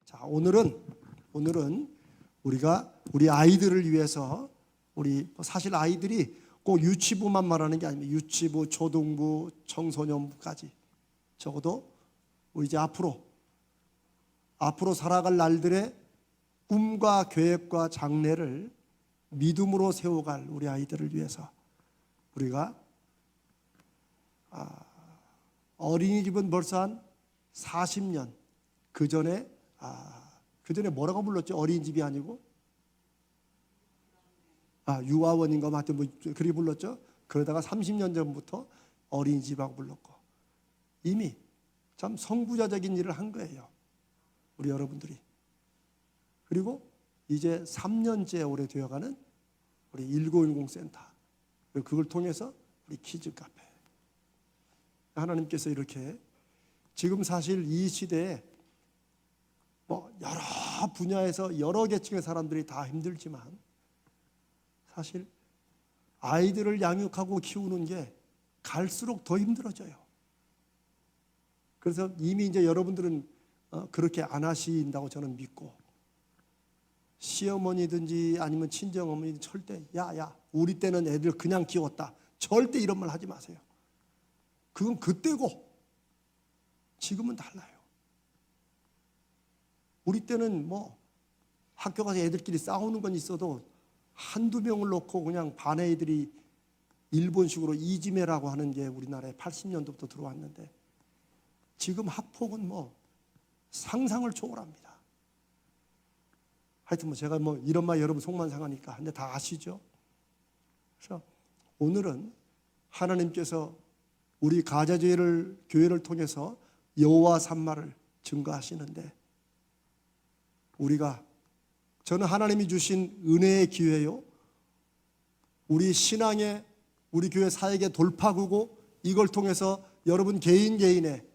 자, 오늘은 우리가 우리 아이들을 위해서 사실 아이들이 꼭 유치부만 말하는 게 아닙니다. 유치부, 초등부, 청소년부까지 적어도 우리 이제 앞으로 살아갈 날들의 꿈과 계획과 장래를 믿음으로 세워갈 우리 아이들을 위해서 우리가 어린이집은 벌써 한 40년 그 전에 뭐라고 불렀죠? 어린이집이 아니고 유아원인가 하여튼 뭐 그렇게 불렀죠. 그러다가 30년 전부터 어린이집하고 불렀고 이미 참 선구자적인 일을 한 거예요, 우리 여러분들이. 그리고 이제 3년째 올해 되어가는 우리 1910 센터, 그걸 통해서 우리 키즈 카페, 하나님께서 이렇게 지금 사실 이 시대에 뭐 여러 분야에서 여러 계층의 사람들이 다 힘들지만 사실 아이들을 양육하고 키우는 게 갈수록 더 힘들어져요. 그래서 이미 이제 여러분들은 그렇게 안 하신다고 저는 믿고, 시어머니든지 아니면 친정어머니든 절대 야 우리 때는 애들 그냥 키웠다, 절대 이런 말 하지 마세요. 그건 그때고 지금은 달라요. 우리 때는 뭐 학교 가서 애들끼리 싸우는 건 있어도 한두 명을 놓고 그냥 반 애들이 일본식으로 이지메라고 하는 게 우리나라에 80년도부터 들어왔는데 지금 학폭은 뭐 상상을 초월합니다. 하여튼 뭐 제가 뭐 이런 말 여러분 속만 상하니까 근데 다 아시죠? 그래서 오늘은 하나님께서 우리 가자제를 교회를 통해서 여호와 산마를 증거하시는데 저는 하나님이 주신 은혜의 기회요, 우리 신앙의 우리 교회 사역의 돌파구고, 이걸 통해서 여러분 개인의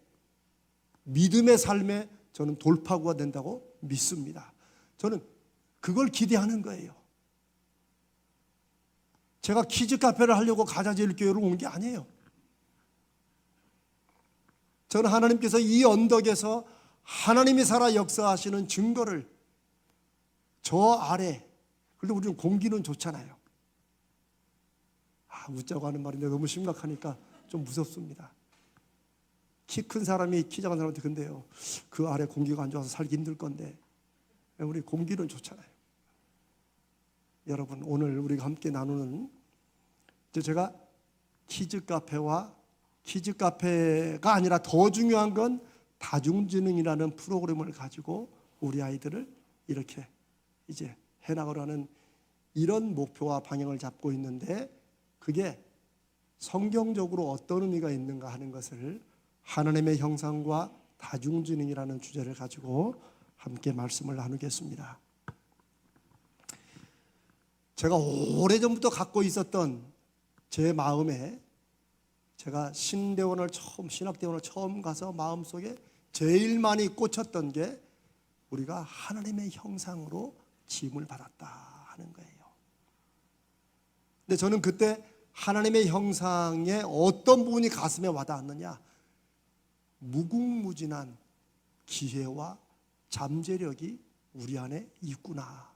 믿음의 삶에 저는 돌파구가 된다고 믿습니다. 저는 그걸 기대하는 거예요. 제가 키즈 카페를 하려고 가자제일 교회로 온 게 아니에요. 저는 하나님께서 이 언덕에서 하나님이 살아 역사하시는 증거를 저 아래, 그런데 우리는 공기는 좋잖아요. 웃자고 하는 말인데 너무 심각하니까 좀 무섭습니다. 키 큰 사람이 키 작은 사람한테 근데요, 그 아래 공기가 안 좋아서 살기 힘들 건데 우리 공기는 좋잖아요. 여러분, 오늘 우리가 함께 나누는, 제가 키즈 카페가 아니라 더 중요한 건 다중지능이라는 프로그램을 가지고 우리 아이들을 이렇게 이제 해나가려는 이런 목표와 방향을 잡고 있는데, 그게 성경적으로 어떤 의미가 있는가 하는 것을 하나님의 형상과 다중지능이라는 주제를 가지고 함께 말씀을 나누겠습니다. 제가 오래전부터 갖고 있었던 제 마음에, 제가 신학대원을 처음 가서 마음속에 제일 많이 꽂혔던 게 우리가 하나님의 형상으로 지음을 받았다 하는 거예요. 근데 저는 그때 하나님의 형상의 어떤 부분이 가슴에 와닿았느냐, 무궁무진한 기회와 잠재력이 우리 안에 있구나.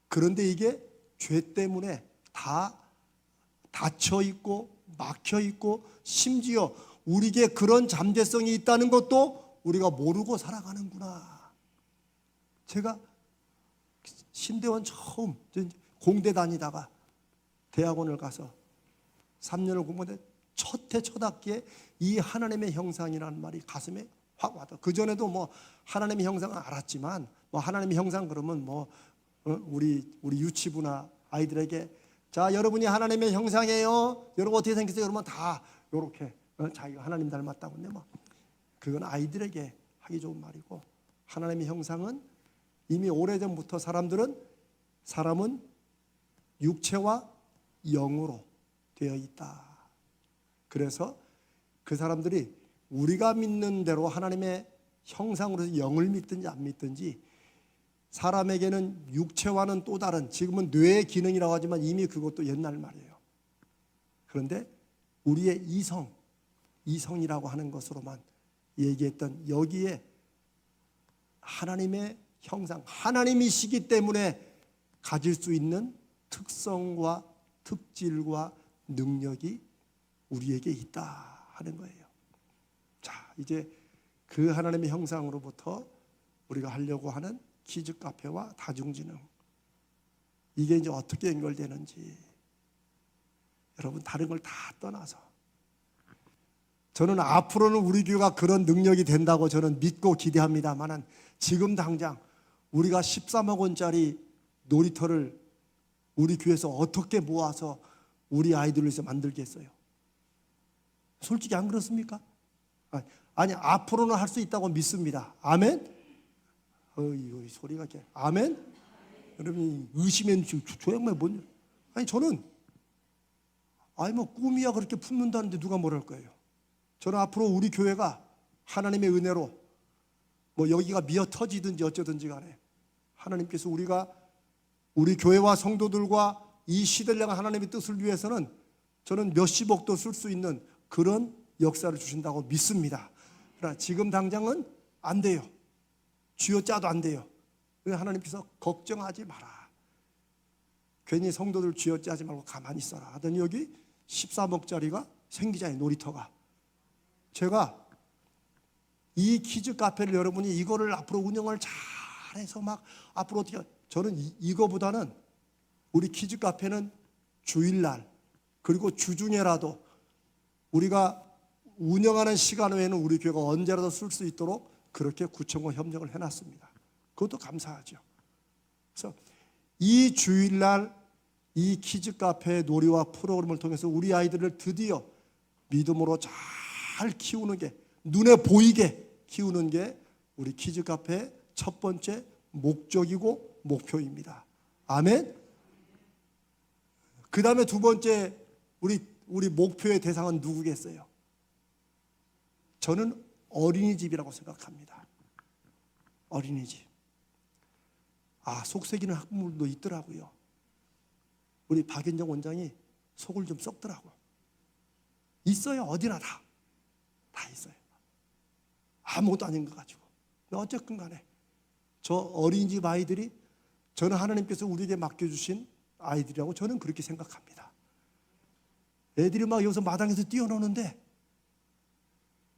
그런데 이게 죄 때문에 다 닫혀 있고 막혀 있고, 심지어 우리에게 그런 잠재성이 있다는 것도 우리가 모르고 살아가는구나. 제가 신대원 처음 공대 다니다가 대학원을 가서 3년을 공부했는데 첫 학기에 이 하나님의 형상이라는 말이 가슴에 확 와닿아. 그 전에도 뭐 하나님의 형상은 알았지만, 뭐 하나님의 형상 그러면 우리 유치부나 아이들에게, 자, 여러분이 하나님의 형상이에요, 여러분 어떻게 생겼어요? 여러분 다 이렇게 자기가 하나님 닮았다고. 근데 뭐 그건 아이들에게 하기 좋은 말이고, 하나님의 형상은 이미 오래전부터 사람은 육체와 영으로 되어 있다. 그래서 그 사람들이 우리가 믿는 대로 하나님의 형상으로서 영을 믿든지 안 믿든지, 사람에게는 육체와는 또 다른, 지금은 뇌의 기능이라고 하지만 이미 그것도 옛날 말이에요. 그런데 우리의 이성이라고 하는 것으로만 얘기했던, 여기에 하나님의 형상, 하나님이시기 때문에 가질 수 있는 특성과 특질과 능력이 우리에게 있다 하는 거예요. 자, 이제 그 하나님의 형상으로부터 우리가 하려고 하는 키즈 카페와 다중지능, 이게 이제 어떻게 연결되는지, 여러분 다른 걸 다 떠나서 저는 앞으로는 우리 교회가 그런 능력이 된다고 저는 믿고 기대합니다만, 지금 당장 우리가 13억 원짜리 놀이터를 우리 교회에서 어떻게 모아서 우리 아이들을 위해서 만들겠어요? 솔직히 안 그렇습니까? 아니, 앞으로는 할 수 있다고 믿습니다. 아멘? 어이 소리가 이렇게. 아멘? 여러분 의심해 주시고 저 양반이 뭔? 아니 저는 뭐 꿈이야 그렇게 품는다는데 누가 뭐랄 거예요? 저는 앞으로 우리 교회가 하나님의 은혜로 뭐 여기가 미어 터지든지 어쩌든지 간에 하나님께서 우리 교회와 성도들과 이 시대를 향한 하나님의 뜻을 위해서는 저는 몇십억도 쓸 수 있는 그런 역사를 주신다고 믿습니다. 그러나 지금 당장은 안 돼요. 쥐어짜도 안 돼요. 하나님께서 걱정하지 마라. 괜히 성도들 쥐어짜지 말고 가만히 있어라 하더니 여기 13억짜리가 생기잖아요. 놀이터가. 제가 이 키즈 카페를 여러분이 이거를 앞으로 운영을 잘해서 막 앞으로 어떻게, 저는 이거보다는 우리 키즈 카페는 주일날 그리고 주중에라도 우리가 운영하는 시간 외에는 우리 교회가 언제라도 쓸 수 있도록 그렇게 구청과 협력을 해놨습니다. 그것도 감사하죠. 그래서 이 주일날 이 키즈 카페 놀이와 프로그램을 통해서 우리 아이들을 드디어 믿음으로 잘 키우는 게, 눈에 보이게 키우는 게 우리 키즈 카페의 첫 번째 목적이고 목표입니다. 아멘. 그 다음에 두 번째 우리 목표의 대상은 누구겠어요? 저는 어린이집이라고 생각합니다. 어린이집. 속색이는 학부모도 있더라고요. 우리 박윤정 원장이 속을 좀 썩더라고요. 있어요. 어디나 다 있어요. 아무것도 아닌 것 가지고. 어쨌든 간에 저 어린이집 아이들이 저는 하나님께서 우리에게 맡겨주신 아이들이라고 저는 그렇게 생각합니다. 애들이 막 여기서 마당에서 뛰어노는데,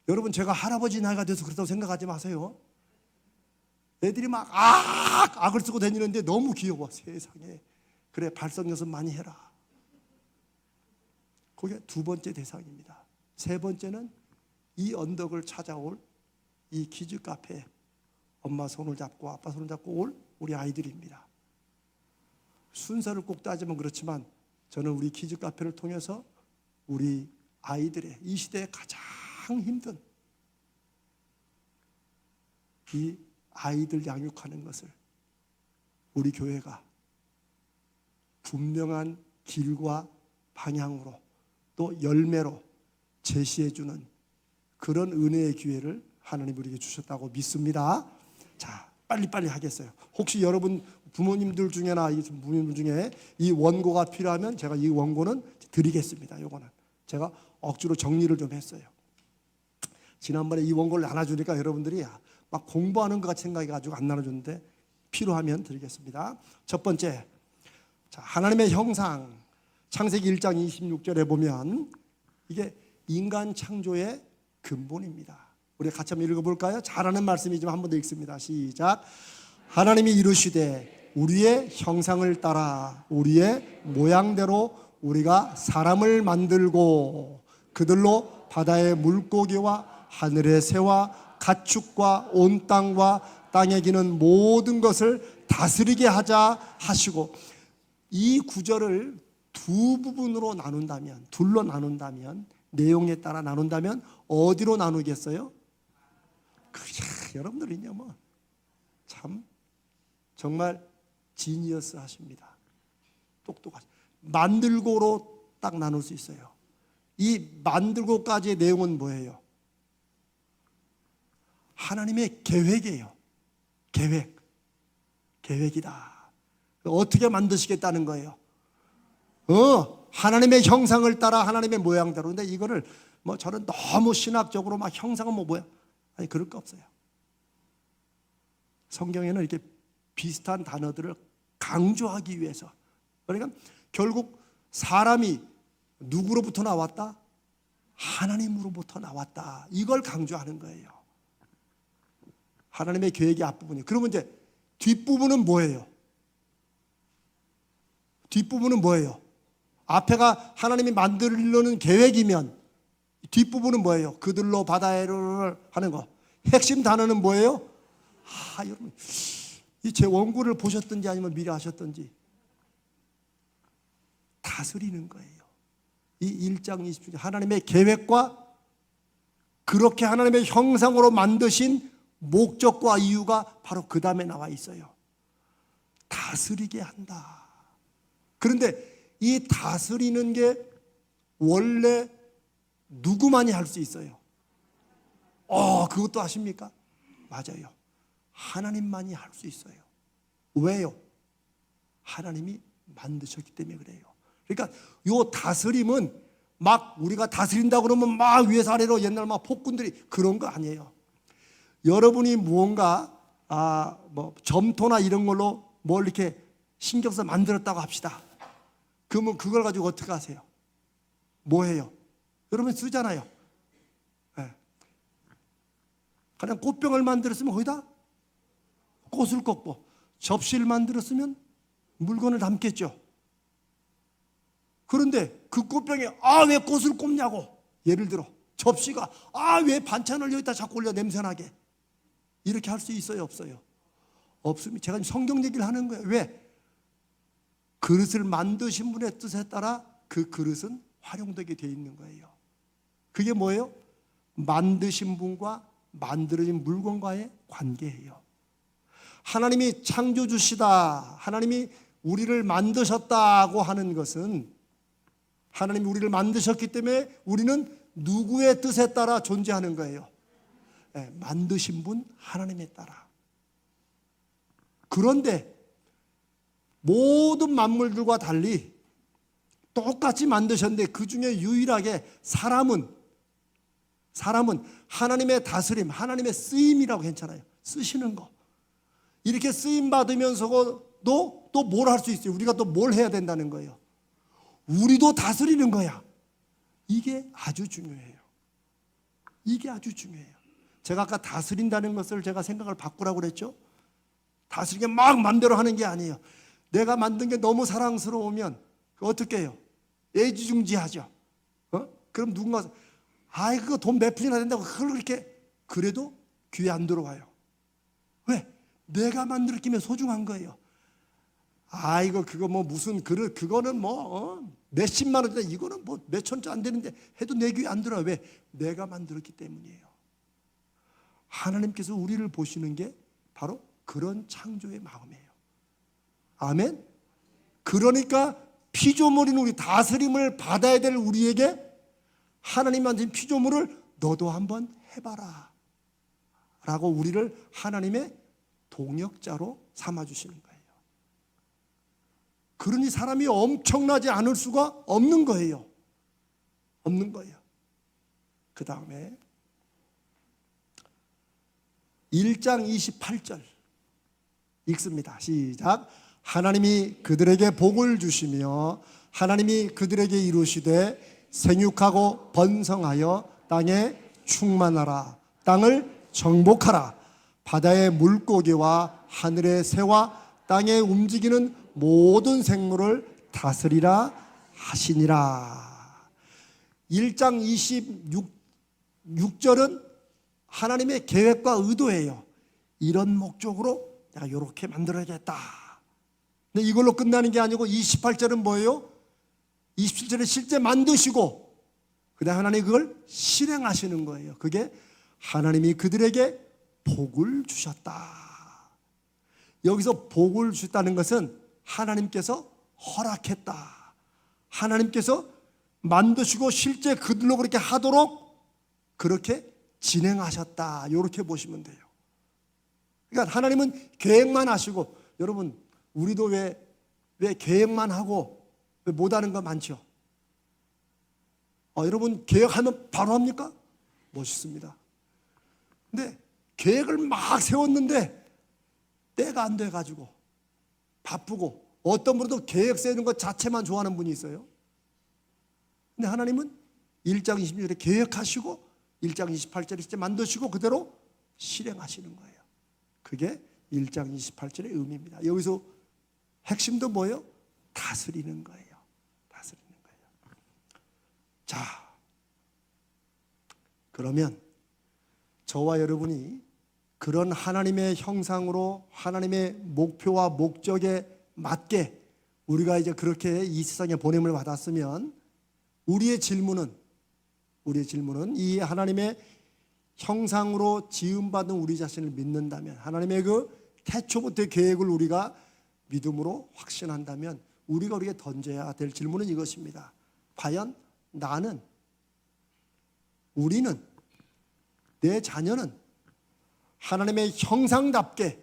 여러분 제가 할아버지 나이가 돼서 그렇다고 생각하지 마세요. 애들이 막 악을 쓰고 다니는데 너무 귀여워. 세상에. 그래, 발성 연습 많이 해라. 그게 두 번째 대상입니다. 세 번째는 이 언덕을 찾아올 이 키즈 카페, 엄마 손을 잡고 아빠 손을 잡고 올 우리 아이들입니다. 순서를 꼭 따지면 그렇지만 저는 우리 키즈 카페를 통해서 우리 아이들의 이 시대에 가장 힘든 이 아이들 양육하는 것을 우리 교회가 분명한 길과 방향으로 또 열매로 제시해주는 그런 은혜의 기회를 하나님 우리에게 주셨다고 믿습니다. 자, 빨리빨리 하겠어요. 혹시 여러분 부모님들 중에나 부모님들 중에 이 원고가 필요하면 제가 이 원고는 드리겠습니다. 요거는 제가 억지로 정리를 좀 했어요. 지난번에 이 원고를 나눠주니까 여러분들이 막 공부하는 것 같이 생각해가지고 안 나눠줬는데 필요하면 드리겠습니다. 첫 번째, 자, 하나님의 형상, 창세기 1장 26절에 보면 이게 인간 창조의 근본입니다. 우리 같이 한번 읽어볼까요? 잘하는 말씀이지만 한 번 더 읽습니다. 시작. 하나님이 이르시되 우리의 형상을 따라 우리의 모양대로 우리가 사람을 만들고 그들로 바다의 물고기와 하늘의 새와 가축과 온 땅과 땅에 기는 모든 것을 다스리게 하자 하시고, 이 구절을 두 부분으로 나눈다면, 둘로 나눈다면, 내용에 따라 나눈다면 어디로 나누겠어요? 여러분들은요 참 정말 지니어스 하십니다. 똑똑하시. 만들고로 딱 나눌 수 있어요. 이 만들고까지의 내용은 뭐예요? 하나님의 계획이에요. 계획이다. 어떻게 만드시겠다는 거예요? 하나님의 형상을 따라 하나님의 모양대로. 근데 이거를 저는 너무 신학적으로 막 형상은 뭐야? 아니, 그럴 거 없어요. 성경에는 이렇게 비슷한 단어들을 강조하기 위해서. 그러니까 결국 사람이 누구로부터 나왔다? 하나님으로부터 나왔다. 이걸 강조하는 거예요. 하나님의 계획의 앞부분이. 그러면 이제 뒷부분은 뭐예요? 뒷부분은 뭐예요? 앞에가 하나님이 만들려는 계획이면 뒷부분은 뭐예요? 그들로 바다를 하는 거. 핵심 단어는 뭐예요? 여러분, 이 제 원고를 보셨든지 아니면 미리 하셨든지 다스리는 거예요. 이 1장 20절 하나님의 계획과 그렇게 하나님의 형상으로 만드신 목적과 이유가 바로 그 다음에 나와 있어요. 다스리게 한다. 그런데 이 다스리는 게 원래 누구만이 할 수 있어요? 그것도 아십니까? 맞아요. 하나님만이 할 수 있어요. 왜요? 하나님이 만드셨기 때문에 그래요. 그러니까 요 다스림은 막 우리가 다스린다 그러면 막 위에서 아래로 옛날 막 폭군들이 그런 거 아니에요. 여러분이 무언가 뭐 점토나 이런 걸로 뭘 이렇게 신경 써 만들었다고 합시다. 그러면 그걸 가지고 어떻게 하세요? 뭐 해요? 여러분 쓰잖아요. 네. 그냥 꽃병을 만들었으면 거기다 꽃을 꽂고, 접시를 만들었으면 물건을 담겠죠. 그런데 그 꽃병에 왜 꽃을 꼽냐고. 예를 들어 접시가 왜 반찬을 여기다 자꾸 올려 냄새나게. 이렇게 할 수 있어요, 없어요? 없습니다. 제가 성경 얘기를 하는 거예요. 왜? 그릇을 만드신 분의 뜻에 따라 그 그릇은 활용되게 되어 있는 거예요. 그게 뭐예요? 만드신 분과 만들어진 물건과의 관계예요. 하나님이 창조주시다, 하나님이 우리를 만드셨다고 하는 것은 하나님이 우리를 만드셨기 때문에 우리는 누구의 뜻에 따라 존재하는 거예요? 만드신 분 하나님에 따라. 그런데 모든 만물들과 달리 똑같이 만드셨는데 그 중에 유일하게 사람은 하나님의 다스림, 하나님의 쓰임이라고 괜찮아요. 쓰시는 거. 이렇게 쓰임 받으면서도 또 뭘 할 수 있어요? 우리가 또 뭘 해야 된다는 거예요? 우리도 다스리는 거야. 이게 아주 중요해요. 이게 아주 중요해요. 제가 아까 다스린다는 것을 제가 생각을 바꾸라고 그랬죠? 다스리게 막 맘대로 하는 게 아니에요. 내가 만든 게 너무 사랑스러우면 어떻게 해요? 애지중지하죠. 그럼 누군가 그거 돈 몇 푼이나 된다고 그렇게 그래도 귀에 안 들어와요. 왜? 내가 만들었기에 소중한 거예요. 그거 뭐 무슨 그릇, 그거는 뭐 몇십만 원인데 이거는 뭐 몇천원도 안 되는데 해도 내 귀에 안 들어요. 왜? 내가 만들었기 때문이에요. 하나님께서 우리를 보시는 게 바로 그런 창조의 마음이에요. 아멘? 그러니까 피조물인 우리, 다스림을 받아야 될 우리에게 하나님 만든 피조물을 너도 한번 해봐라 라고 우리를 하나님의 동역자로 삼아주시는 거예요. 그러니 사람이 엄청나지 않을 수가 없는 거예요. 없는 거예요. 그 다음에 1장 28절 읽습니다. 시작. 하나님이 그들에게 복을 주시며 하나님이 그들에게 이루시되 생육하고 번성하여 땅에 충만하라. 땅을 정복하라. 바다의 물고기와 하늘의 새와 땅에 움직이는 모든 생물을 다스리라 하시니라. 1장 26절은 하나님의 계획과 의도예요. 이런 목적으로 내가 이렇게 만들어야겠다. 근데 이걸로 끝나는 게 아니고 28절은 뭐예요? 27절에 실제 만드시고 그다음 하나님이 그걸 실행하시는 거예요. 그게 하나님이 그들에게 복을 주셨다. 여기서 복을 주셨다는 것은 하나님께서 허락했다. 하나님께서 만드시고 실제 그들로 그렇게 하도록 그렇게 진행하셨다. 이렇게 보시면 돼요. 그러니까 하나님은 계획만 하시고, 여러분 우리도 왜 계획만 하고 왜 못하는 거 많죠? 여러분 계획하면 바로 합니까? 멋있습니다. 근데 계획을 막 세웠는데 때가 안 돼가지고 바쁘고, 어떤 분은 또 계획 세우는 것 자체만 좋아하는 분이 있어요. 근데 하나님은 1장 26절에 계획하시고 1장 28절에 진짜 만드시고 그대로 실행하시는 거예요. 그게 1장 28절의 의미입니다. 여기서 핵심도 뭐예요? 다스리는 거예요. 다스리는 거예요. 자, 그러면 저와 여러분이 그런 하나님의 형상으로 하나님의 목표와 목적에 맞게 우리가 이제 그렇게 이 세상에 보냄을 받았으면 우리의 질문은 이 하나님의 형상으로 지음받은 우리 자신을 믿는다면, 하나님의 그 태초부터의 계획을 우리가 믿음으로 확신한다면 우리가 우리에게 던져야 될 질문은 이것입니다. 과연 나는, 우리는, 내 자녀는 하나님의 형상답게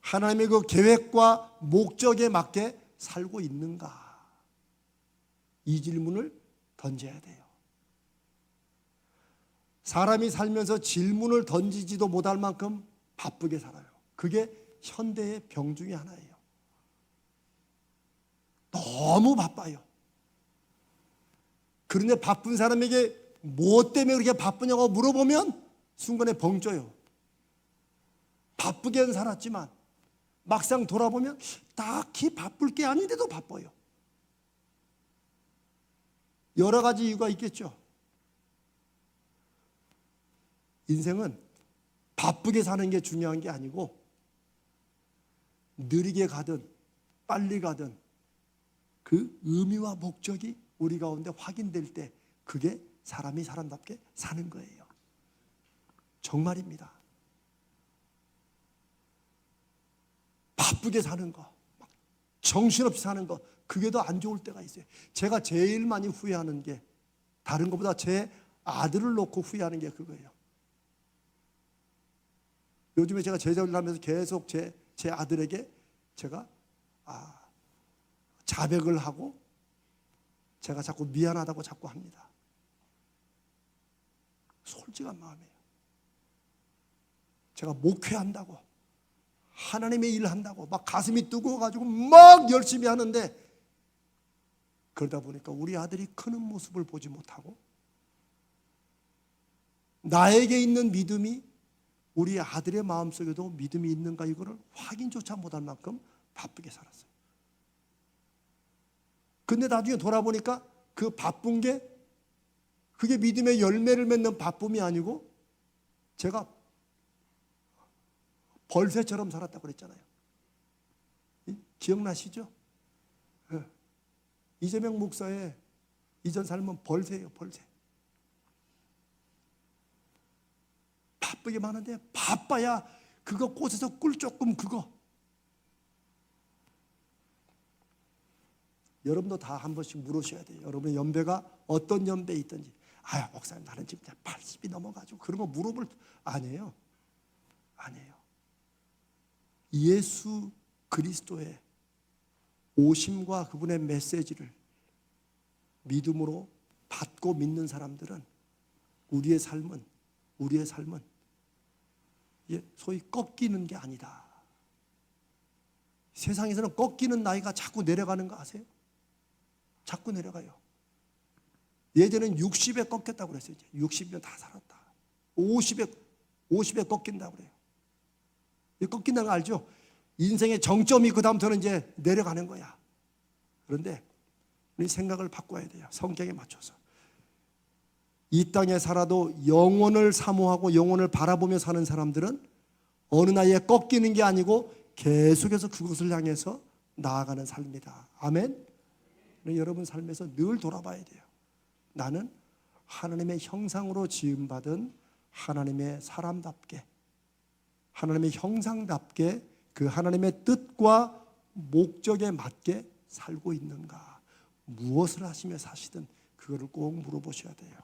하나님의 그 계획과 목적에 맞게 살고 있는가? 이 질문을 던져야 돼요. 사람이 살면서 질문을 던지지도 못할 만큼 바쁘게 살아요. 그게 현대의 병 중에 하나예요. 너무 바빠요. 그런데 바쁜 사람에게 무엇 때문에 그렇게 바쁘냐고 물어보면 순간에 벙쪄요. 바쁘게는 살았지만 막상 돌아보면 딱히 바쁠 게 아닌데도 바빠요. 여러 가지 이유가 있겠죠. 인생은 바쁘게 사는 게 중요한 게 아니고 느리게 가든 빨리 가든 그 의미와 목적이 우리 가운데 확인될 때 그게 사람이 사람답게 사는 거예요. 정말입니다. 바쁘게 사는 거, 정신없이 사는 거, 그게 더 안 좋을 때가 있어요. 제가 제일 많이 후회하는 게 다른 것보다 제 아들을 놓고 후회하는 게 그거예요. 요즘에 제가 제자를 하면서 계속 제 아들에게 제가 자백을 하고 제가 자꾸 미안하다고 자꾸 합니다. 솔직한 마음이에요. 제가 목회한다고, 하나님의 일을 한다고 막 가슴이 뜨거워가지고 막 열심히 하는데 그러다 보니까 우리 아들이 크는 모습을 보지 못하고 나에게 있는 믿음이 우리 아들의 마음속에도 믿음이 있는가 이거를 확인조차 못할 만큼 바쁘게 살았어요. 근데 나중에 돌아보니까 그 바쁜 게 그게 믿음의 열매를 맺는 바쁨이 아니고 제가 벌새처럼 살았다고 그랬잖아요. 기억나시죠? 이재명 목사의 이전 삶은 벌새예요. 벌새. 바쁘게 많은데 바빠야 그거 꽃에서 꿀 조금 그거. 여러분도 다 한 번씩 물으셔야 돼요. 여러분의 연배가 어떤 연배에 있든지. 아유 목사님 나는 지금 80이 넘어가지고 그런 거 물어볼 아니에요. 아니에요. 예수 그리스도의 오심과 그분의 메시지를 믿음으로 받고 믿는 사람들은 우리의 삶은 소위 꺾이는 게 아니다. 세상에서는 꺾이는 나이가 자꾸 내려가는 거 아세요? 자꾸 내려가요. 예전엔 60에 꺾였다고 그랬어요. 이제 60이면 다 살았다. 50에 꺾인다고 그래요. 꺾인다는 거 알죠? 인생의 정점이 그 다음부터는 이제 내려가는 거야. 그런데 우리 생각을 바꿔야 돼요. 성경에 맞춰서. 이 땅에 살아도 영원을 사모하고 영원을 바라보며 사는 사람들은 어느 나이에 꺾이는 게 아니고 계속해서 그것을 향해서 나아가는 삶이다. 아멘? 여러분 삶에서 늘 돌아봐야 돼요. 나는 하나님의 형상으로 지음받은 하나님의 사람답게, 하나님의 형상답게 그 하나님의 뜻과 목적에 맞게 살고 있는가. 무엇을 하시며 사시든 그거를 꼭 물어보셔야 돼요.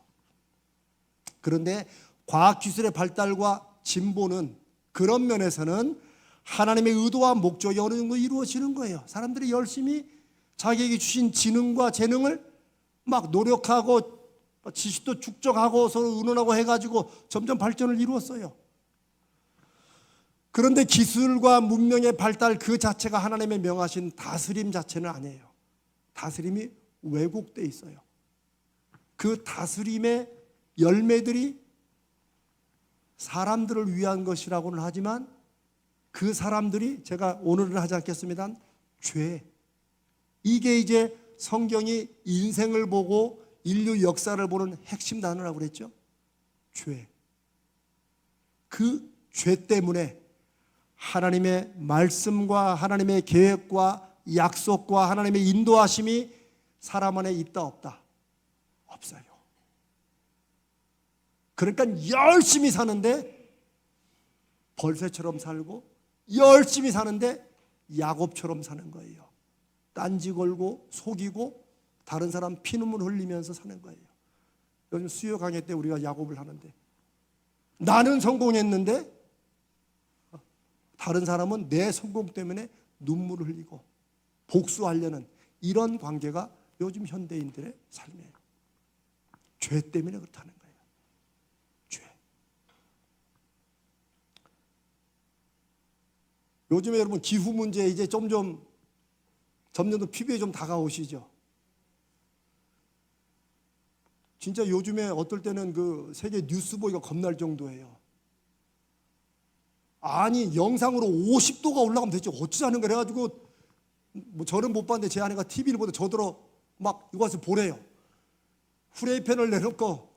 그런데 과학기술의 발달과 진보는 그런 면에서는 하나님의 의도와 목적이 어느 정도 이루어지는 거예요. 사람들이 열심히 자기에게 주신 지능과 재능을 막 노력하고 지식도 축적하고 서로 의논하고 해가지고 점점 발전을 이루었어요. 그런데 기술과 문명의 발달 그 자체가 하나님의 명하신 다스림 자체는 아니에요. 다스림이 왜곡되어 있어요. 그 다스림의 열매들이 사람들을 위한 것이라고는 하지만 그 사람들이, 제가 오늘은 하지 않겠습니다, 죄. 이게 이제 성경이 인생을 보고 인류 역사를 보는 핵심 단어라고 그랬죠. 죄. 그 죄 때문에 하나님의 말씀과 하나님의 계획과 약속과 하나님의 인도하심이 사람 안에 있다 없다? 없어요. 그러니까 열심히 사는데 벌새처럼 살고, 열심히 사는데 야곱처럼 사는 거예요. 딴지 걸고 속이고 다른 사람 피눈물 흘리면서 사는 거예요. 요즘 수요 강의 때 우리가 야곱을 하는데, 나는 성공했는데 다른 사람은 내 성공 때문에 눈물을 흘리고 복수하려는 이런 관계가 요즘 현대인들의 삶이에요. 죄 때문에 그렇다는 거예요. 죄. 요즘에 여러분 기후 문제 이제 점점 더 피부에 좀 다가오시죠. 진짜 요즘에 어떨 때는 그 세계 뉴스 보기가 겁날 정도예요. 아니 영상으로 50도가 올라가면 되죠. 어찌하는 거래 가지고 뭐 저는 못 봤는데 제 아내가 TV를 보다 저더러 막 이거 와서 보래요. 후라이팬을 내놓고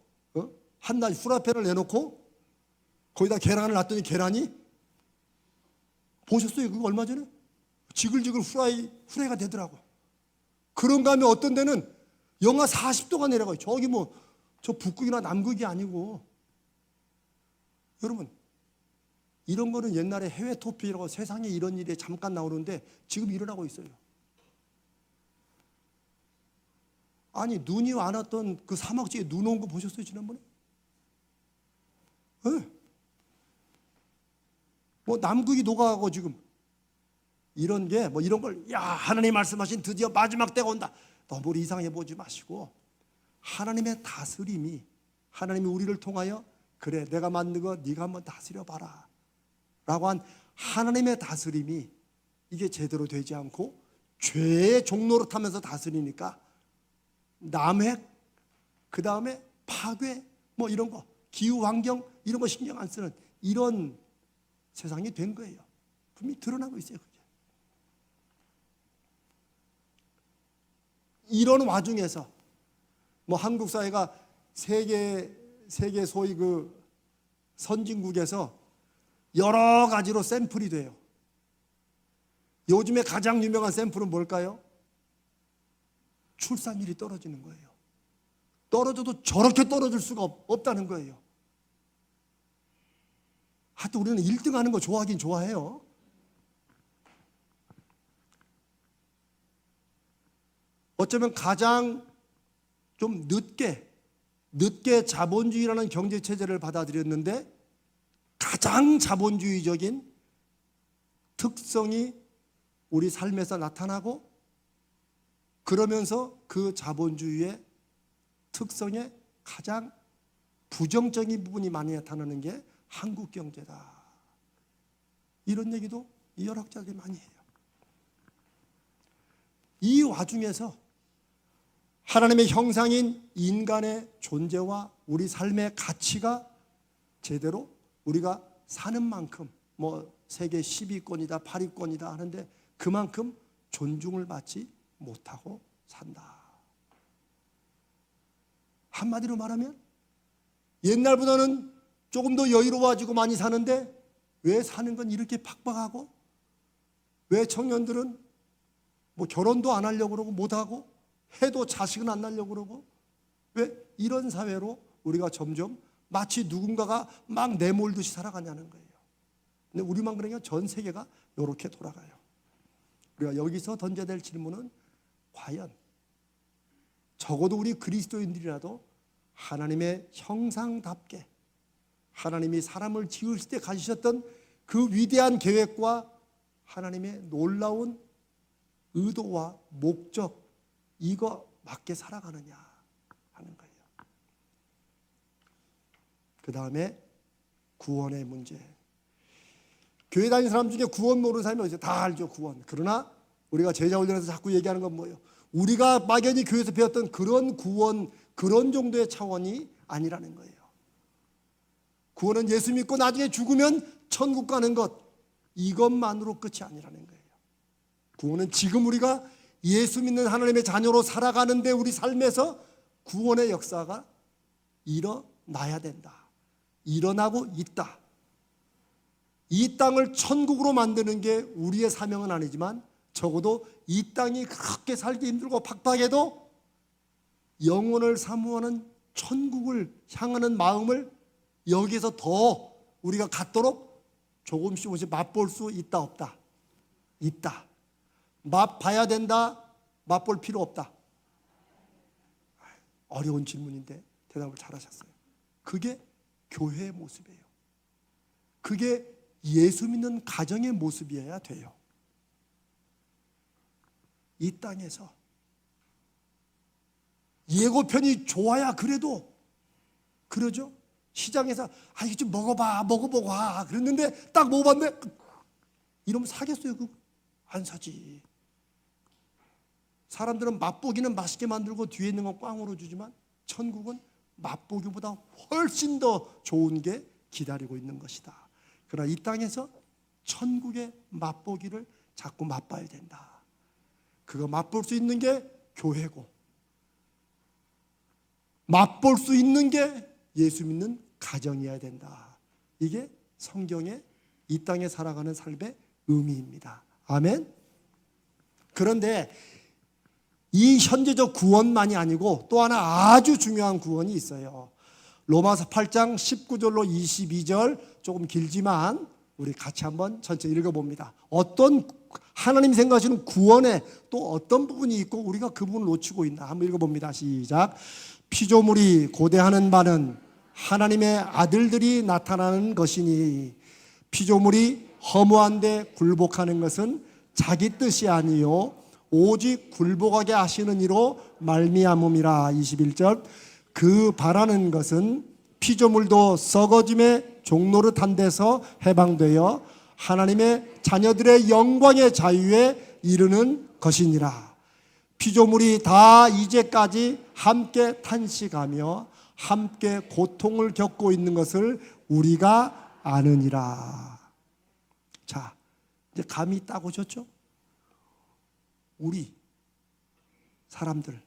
한낮 후라이팬을 내놓고 거기다 계란을 놨더니 계란이, 보셨어요? 그거 얼마 전에 지글지글 후라이가 되더라고. 그런가 하면 어떤 데는 영하 40도가 내려가요. 저기 뭐 저 북극이나 남극이 아니고. 여러분 이런 거는 옛날에 해외 토픽이라고 세상에 이런 일이 잠깐 나오는데 지금 일어나고 있어요. 아니 눈이 안 왔던 그 사막지에 눈 온 거 보셨어요 지난번에? 네. 뭐 남극이 녹아가고 지금 이런 게 뭐 이런 걸, 야 하나님 말씀하신 드디어 마지막 때가 온다, 너무 이상해 보지 마시고 하나님의 다스림이, 하나님이 우리를 통하여 그래 내가 만든 거 네가 한번 다스려 봐라 라고 한 하나님의 다스림이 이게 제대로 되지 않고 죄의 종로로 타면서 다스리니까 남획, 그 다음에 파괴, 뭐 이런 거, 기후 환경 이런 거 신경 안 쓰는 이런 세상이 된 거예요. 분명히 드러나고 있어요. 그게. 이런 와중에서 뭐 한국 사회가 세계 소위 그 선진국에서 여러 가지로 샘플이 돼요. 요즘에 가장 유명한 샘플은 뭘까요? 출산율이 떨어지는 거예요. 떨어져도 저렇게 떨어질 수가 없다는 거예요. 하여튼 우리는 1등 하는 거 좋아하긴 좋아해요. 어쩌면 가장 좀 늦게 자본주의라는 경제체제를 받아들였는데 가장 자본주의적인 특성이 우리 삶에서 나타나고, 그러면서 그 자본주의의 특성에 가장 부정적인 부분이 많이 나타나는 게 한국 경제다. 이런 얘기도 여러 학자들이 많이 해요. 이 와중에서 하나님의 형상인 인간의 존재와 우리 삶의 가치가 제대로 우리가 사는 만큼, 뭐 세계 10위권이다 8위권이다 하는데 그만큼 존중을 받지 못하고 산다. 한마디로 말하면 옛날보다는 조금 더 여유로워지고 많이 사는데 왜 사는 건 이렇게 팍팍하고, 왜 청년들은 뭐 결혼도 안 하려고 그러고 못하고 해도 자식은 안 낳으려고 그러고, 왜 이런 사회로 우리가 점점 마치 누군가가 막 내몰듯이 살아가냐는 거예요. 근데 우리만 그러냐? 전 세계가 이렇게 돌아가요. 우리가 여기서 던져야 될 질문은 과연 적어도 우리 그리스도인들이라도 하나님의 형상답게 하나님이 사람을 지으실 때 가지셨던 그 위대한 계획과 하나님의 놀라운 의도와 목적, 이거 맞게 살아가느냐 하는 거예요. 그 다음에 구원의 문제. 교회 다니는 사람 중에 구원 모르는 사람이 어디 있어요? 다 알죠, 구원. 그러나 우리가 제자 훈련에서 자꾸 얘기하는 건 뭐예요? 우리가 막연히 교회에서 배웠던 그런 구원, 그런 정도의 차원이 아니라는 거예요. 구원은 예수 믿고 나중에 죽으면 천국 가는 것, 이것만으로 끝이 아니라는 거예요. 구원은 지금 우리가 예수 믿는 하나님의 자녀로 살아가는데 우리 삶에서 구원의 역사가 일어나야 된다. 일어나고 있다. 이 땅을 천국으로 만드는 게 우리의 사명은 아니지만 적어도 이 땅이 그렇게 살기 힘들고 팍팍해도 영혼을 사모하는 천국을 향하는 마음을 여기서 더 우리가 갖도록 조금씩 맛볼 수 있다 없다? 있다. 맛봐야 된다. 맛볼 필요 없다. 어려운 질문인데 대답을 잘하셨어요. 그게 교회의 모습이에요. 그게 예수 믿는 가정의 모습이어야 돼요. 이 땅에서 예고편이 좋아야 그래도 그러죠. 시장에서 이거 좀 먹어보고 와 그랬는데 딱 먹어봤는데 이러면 사겠어요? 안 사지. 사람들은 맛보기는 맛있게 만들고 뒤에 있는 건 꽝으로 주지만 천국은 맛보기보다 훨씬 더 좋은 게 기다리고 있는 것이다. 그러나 이 땅에서 천국의 맛보기를 자꾸 맛봐야 된다. 그거 맛볼 수 있는 게 교회고 맛볼 수 있는 게 예수 믿는 가정이어야 된다. 이게 성경의 이 땅에 살아가는 삶의 의미입니다. 아멘. 그런데 이 현재적 구원만이 아니고 또 하나 아주 중요한 구원이 있어요. 로마서 8장 19절로 22절 조금 길지만 우리 같이 한번 천천히 읽어봅니다. 어떤 하나님이 생각하시는 구원에 또 어떤 부분이 있고 우리가 그 부분을 놓치고 있나 한번 읽어봅니다. 시작. 피조물이 고대하는 바는 하나님의 아들들이 나타나는 것이니 피조물이 허무한데 굴복하는 것은 자기 뜻이 아니요 오직 굴복하게 하시는 이로 말미암음이라. 21절. 그 바라는 것은 피조물도 썩어짐의 종노릇한 데서 해방되어 하나님의 자녀들의 영광의 자유에 이르는 것이니라. 피조물이 다 이제까지 함께 탄식하며 함께 고통을 겪고 있는 것을 우리가 아느니라. 자, 이제 감이 딱 오셨죠? 우리 사람들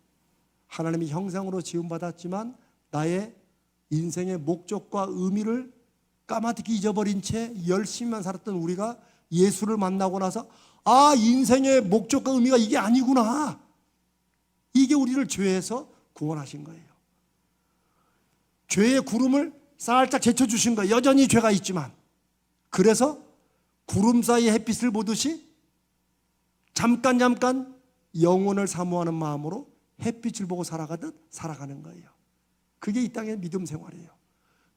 하나님의 형상으로 지음받았지만 나의 인생의 목적과 의미를 까마득히 잊어버린 채 열심히만 살았던 우리가 예수를 만나고 나서 인생의 목적과 의미가 이게 아니구나. 이게 우리를 죄에서 구원하신 거예요. 죄의 구름을 살짝 제쳐주신 거예요. 여전히 죄가 있지만 그래서 구름 사이에 햇빛을 보듯이 잠깐 영혼을 사모하는 마음으로 햇빛을 보고 살아가듯 살아가는 거예요. 그게 이 땅의 믿음 생활이에요.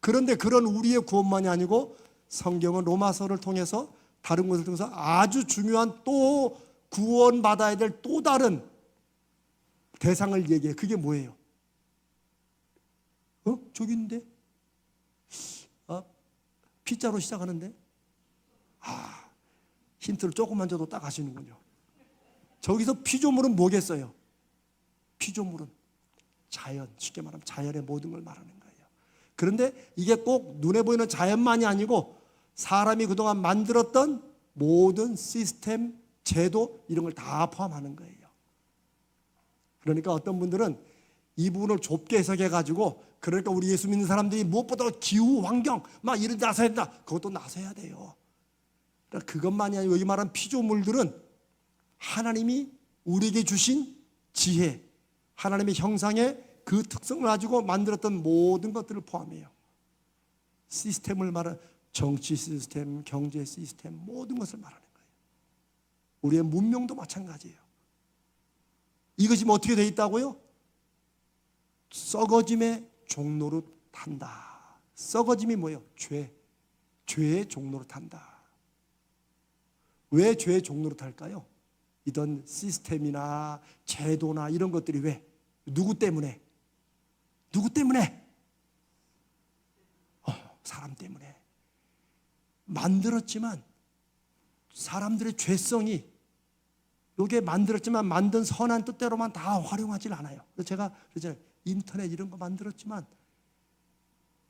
그런데 그런 우리의 구원만이 아니고 성경은 로마서를 통해서 다른 것을 통해서 아주 중요한 또 구원받아야 될 또 다른 대상을 얘기해요. 그게 뭐예요? 저기 있는데? 피자로 시작하는데? 힌트를 조금만 줘도 딱 아시는군요. 저기서 피조물은 뭐겠어요? 피조물은 자연, 쉽게 말하면 자연의 모든 걸 말하는 거예요. 그런데 이게 꼭 눈에 보이는 자연만이 아니고 사람이 그동안 만들었던 모든 시스템, 제도 이런 걸 다 포함하는 거예요. 그러니까 어떤 분들은 이 부분을 좁게 해석해가지고 그러니까 우리 예수 믿는 사람들이 무엇보다 기후, 환경 막 이런 데 나서야 된다. 그것도 나서야 돼요. 그러니까 그것만이 아니고 여기 말한 피조물들은 하나님이 우리에게 주신 지혜, 하나님의 형상의 그 특성을 가지고 만들었던 모든 것들을 포함해요. 시스템을 말하는 정치 시스템, 경제 시스템 모든 것을 말하는 거예요. 우리의 문명도 마찬가지예요. 이것이 뭐 어떻게 되어 있다고요? 썩어짐의 종로로 탄다. 썩어짐이 뭐예요? 죄의 종로로 탄다. 왜 죄의 종로로 탈까요? 이런 시스템이나 제도나 이런 것들이 왜? 누구 때문에? 누구 때문에? 사람 때문에. 만들었지만 사람들의 죄성이 요게 만들었지만 만든 선한 뜻대로만 다 활용하질 않아요. 그래서 제가 그러잖아요. 인터넷 이런 거 만들었지만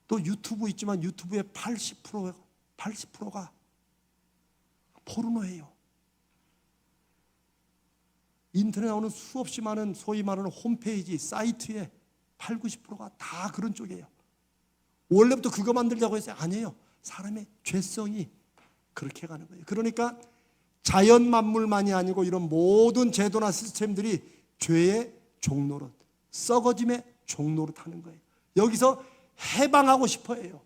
또 유튜브 있지만 유튜브의 80%가 포르노예요. 인터넷 나오는 수없이 많은 소위 말하는 홈페이지, 사이트에 80~90%가 다 그런 쪽이에요. 원래부터 그거 만들자고 했어요? 아니에요. 사람의 죄성이 그렇게 가는 거예요. 그러니까 자연 만물만이 아니고 이런 모든 제도나 시스템들이 죄의 종로로, 썩어짐의 종로로 타는 거예요. 여기서 해방하고 싶어해요.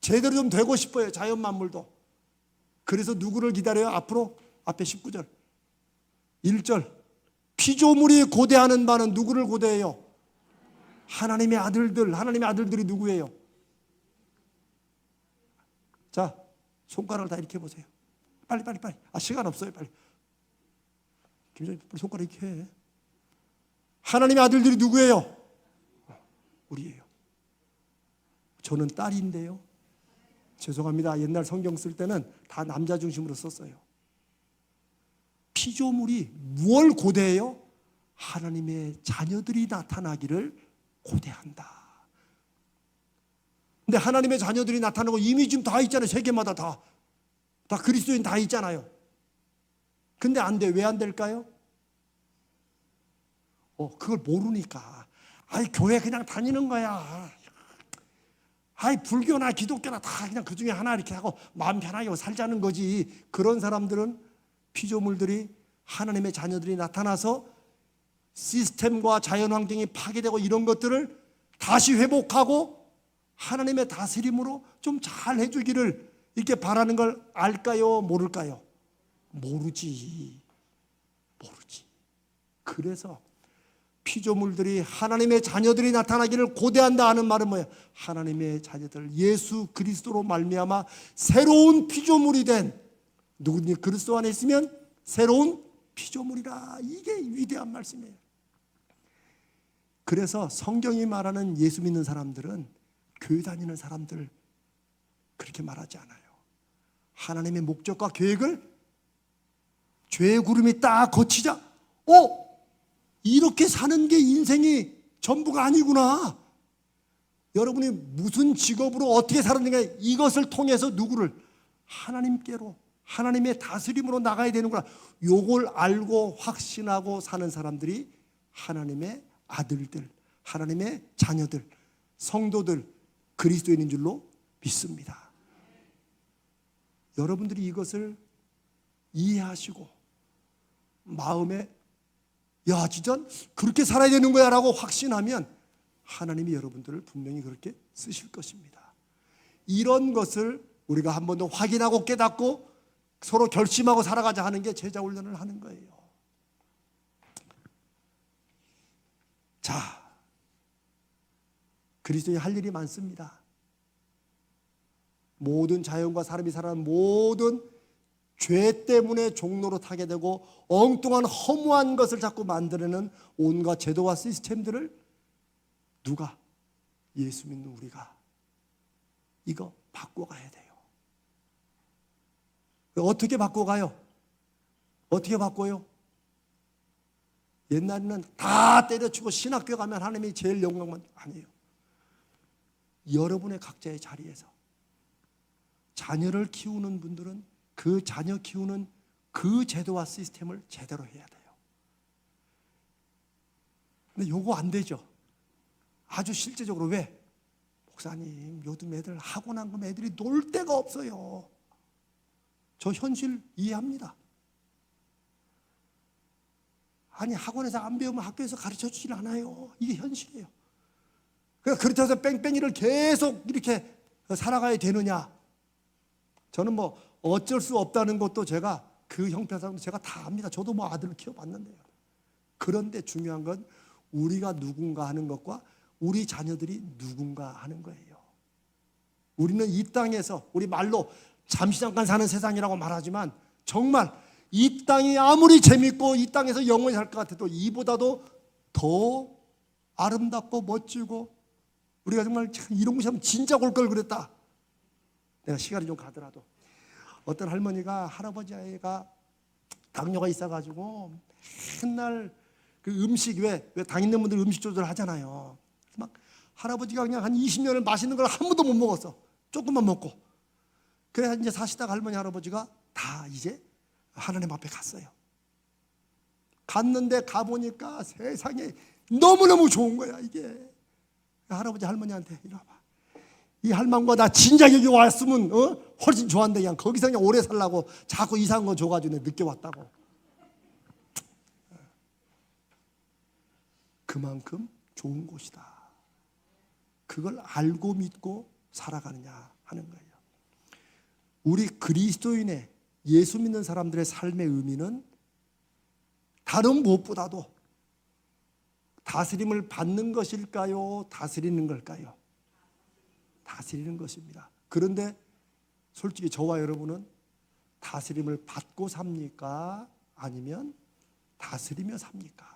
제대로 좀 되고 싶어요. 자연 만물도. 그래서 누구를 기다려요? 앞으로 앞에 19절 1절 피조물이 고대하는 바는 누구를 고대해요? 하나님의 아들들. 하나님의 아들들이 누구예요? 자, 손가락을 다 이렇게 해보세요. 빨리. 시간 없어요. 빨리. 김정희 손가락 이렇게 해. 하나님의 아들들이 누구예요? 우리예요. 저는 딸인데요. 죄송합니다. 옛날 성경 쓸 때는 다 남자 중심으로 썼어요. 피조물이 무엇을 고대해요? 하나님의 자녀들이 나타나기를 고대한다. 근데 하나님의 자녀들이 나타나고 이미 지금 다 있잖아요. 세계마다 다 그리스도인 다 있잖아요. 근데 안 돼. 왜 안 될까요? 그걸 모르니까. 교회 그냥 다니는 거야. 불교나 기독교나 다 그냥 그 중에 하나 이렇게 하고 마음 편하게 살자는 거지. 그런 사람들은 피조물들이 하나님의 자녀들이 나타나서 시스템과 자연 환경이 파괴되고 이런 것들을 다시 회복하고 하나님의 다스림으로 좀 잘 해주기를 이렇게 바라는 걸 알까요? 모를까요? 모르지. 그래서 피조물들이 하나님의 자녀들이 나타나기를 고대한다 하는 말은 뭐예요? 하나님의 자녀들 예수 그리스도로 말미암아 새로운 피조물이 된 누구든지 그리스도 안에 있으면 새로운 피조물이라. 이게 위대한 말씀이에요. 그래서 성경이 말하는 예수 믿는 사람들은 교회 다니는 사람들 그렇게 말하지 않아요. 하나님의 목적과 계획을 죄의 구름이 딱 거치자 이렇게 사는 게 인생이 전부가 아니구나. 여러분이 무슨 직업으로 어떻게 살았는가 이것을 통해서 누구를 하나님께로 하나님의 다스림으로 나가야 되는구나. 요걸 알고 확신하고 사는 사람들이 하나님의 아들들, 하나님의 자녀들, 성도들, 그리스도인인 줄로 믿습니다. 여러분들이 이것을 이해하시고 마음에 진짜 그렇게 살아야 되는 거야 라고 확신하면 하나님이 여러분들을 분명히 그렇게 쓰실 것입니다. 이런 것을 우리가 한 번 더 확인하고 깨닫고 서로 결심하고 살아가자 하는 게 제자 훈련을 하는 거예요. 자, 그리스도인이 할 일이 많습니다. 모든 자연과 사람이 살아가는 모든 죄 때문에 종로로 타게 되고 엉뚱한 허무한 것을 자꾸 만들어내는 온갖 제도와 시스템들을 누가? 예수 믿는 우리가 이거 바꿔가야 돼요. 어떻게 바꿔가요? 어떻게 바꿔요? 옛날에는 다 때려치고 신학교 가면 하나님이 제일 영광만 아니에요. 여러분의 각자의 자리에서 자녀를 키우는 분들은 그 자녀 키우는 그 제도와 시스템을 제대로 해야 돼요. 근데 요거 안 되죠. 아주 실제적으로 왜? 목사님, 요즘 애들 하고 난 거 애들이 놀 데가 없어요. 저 현실 이해합니다. 아니 학원에서 안 배우면 학교에서 가르쳐주질 않아요. 이게 현실이에요. 그러니까 그렇다고 해서 뺑뺑이를 계속 이렇게 살아가야 되느냐. 저는 뭐 어쩔 수 없다는 것도 제가 그 형편상 제가 다 압니다. 저도 뭐 아들을 키워봤는데요. 그런데 중요한 건 우리가 누군가 하는 것과 우리 자녀들이 누군가 하는 거예요. 우리는 이 땅에서 우리 말로 잠시 잠깐 사는 세상이라고 말하지만 정말 이 땅이 아무리 재밌고 이 땅에서 영원히 살 것 같아도 이보다도 더 아름답고 멋지고 우리가 정말 참 이런 곳이 하면 진짜 올 걸 그랬다. 내가 시간이 좀 가더라도 어떤 할머니가 할아버지 아이가 당뇨가 있어가지고 맨날 그 음식 왜 당 있는 분들 음식 조절 하잖아요. 막 할아버지가 그냥 한 20년을 맛있는 걸 한 번도 못 먹었어. 조금만 먹고. 그래서 이제 사시다가 할머니 할아버지가 다 이제 하나님 앞에 갔어요. 갔는데 가보니까 세상에 너무너무 좋은 거야 이게. 할아버지 할머니한테 이리 와봐. 이 할망과 나 진작 여기 왔으면 훨씬 좋았는데 그냥 거기서 그냥 오래 살라고 자꾸 이상한 거 줘가지고 내가 늦게 왔다고. 그만큼 좋은 곳이다. 그걸 알고 믿고 살아가느냐 하는 거예요. 우리 그리스도인의 예수 믿는 사람들의 삶의 의미는 다른 무엇보다도 다스림을 받는 것일까요? 다스리는 걸까요? 다스리는 것입니다. 그런데 솔직히 저와 여러분은 다스림을 받고 삽니까? 아니면 다스리며 삽니까?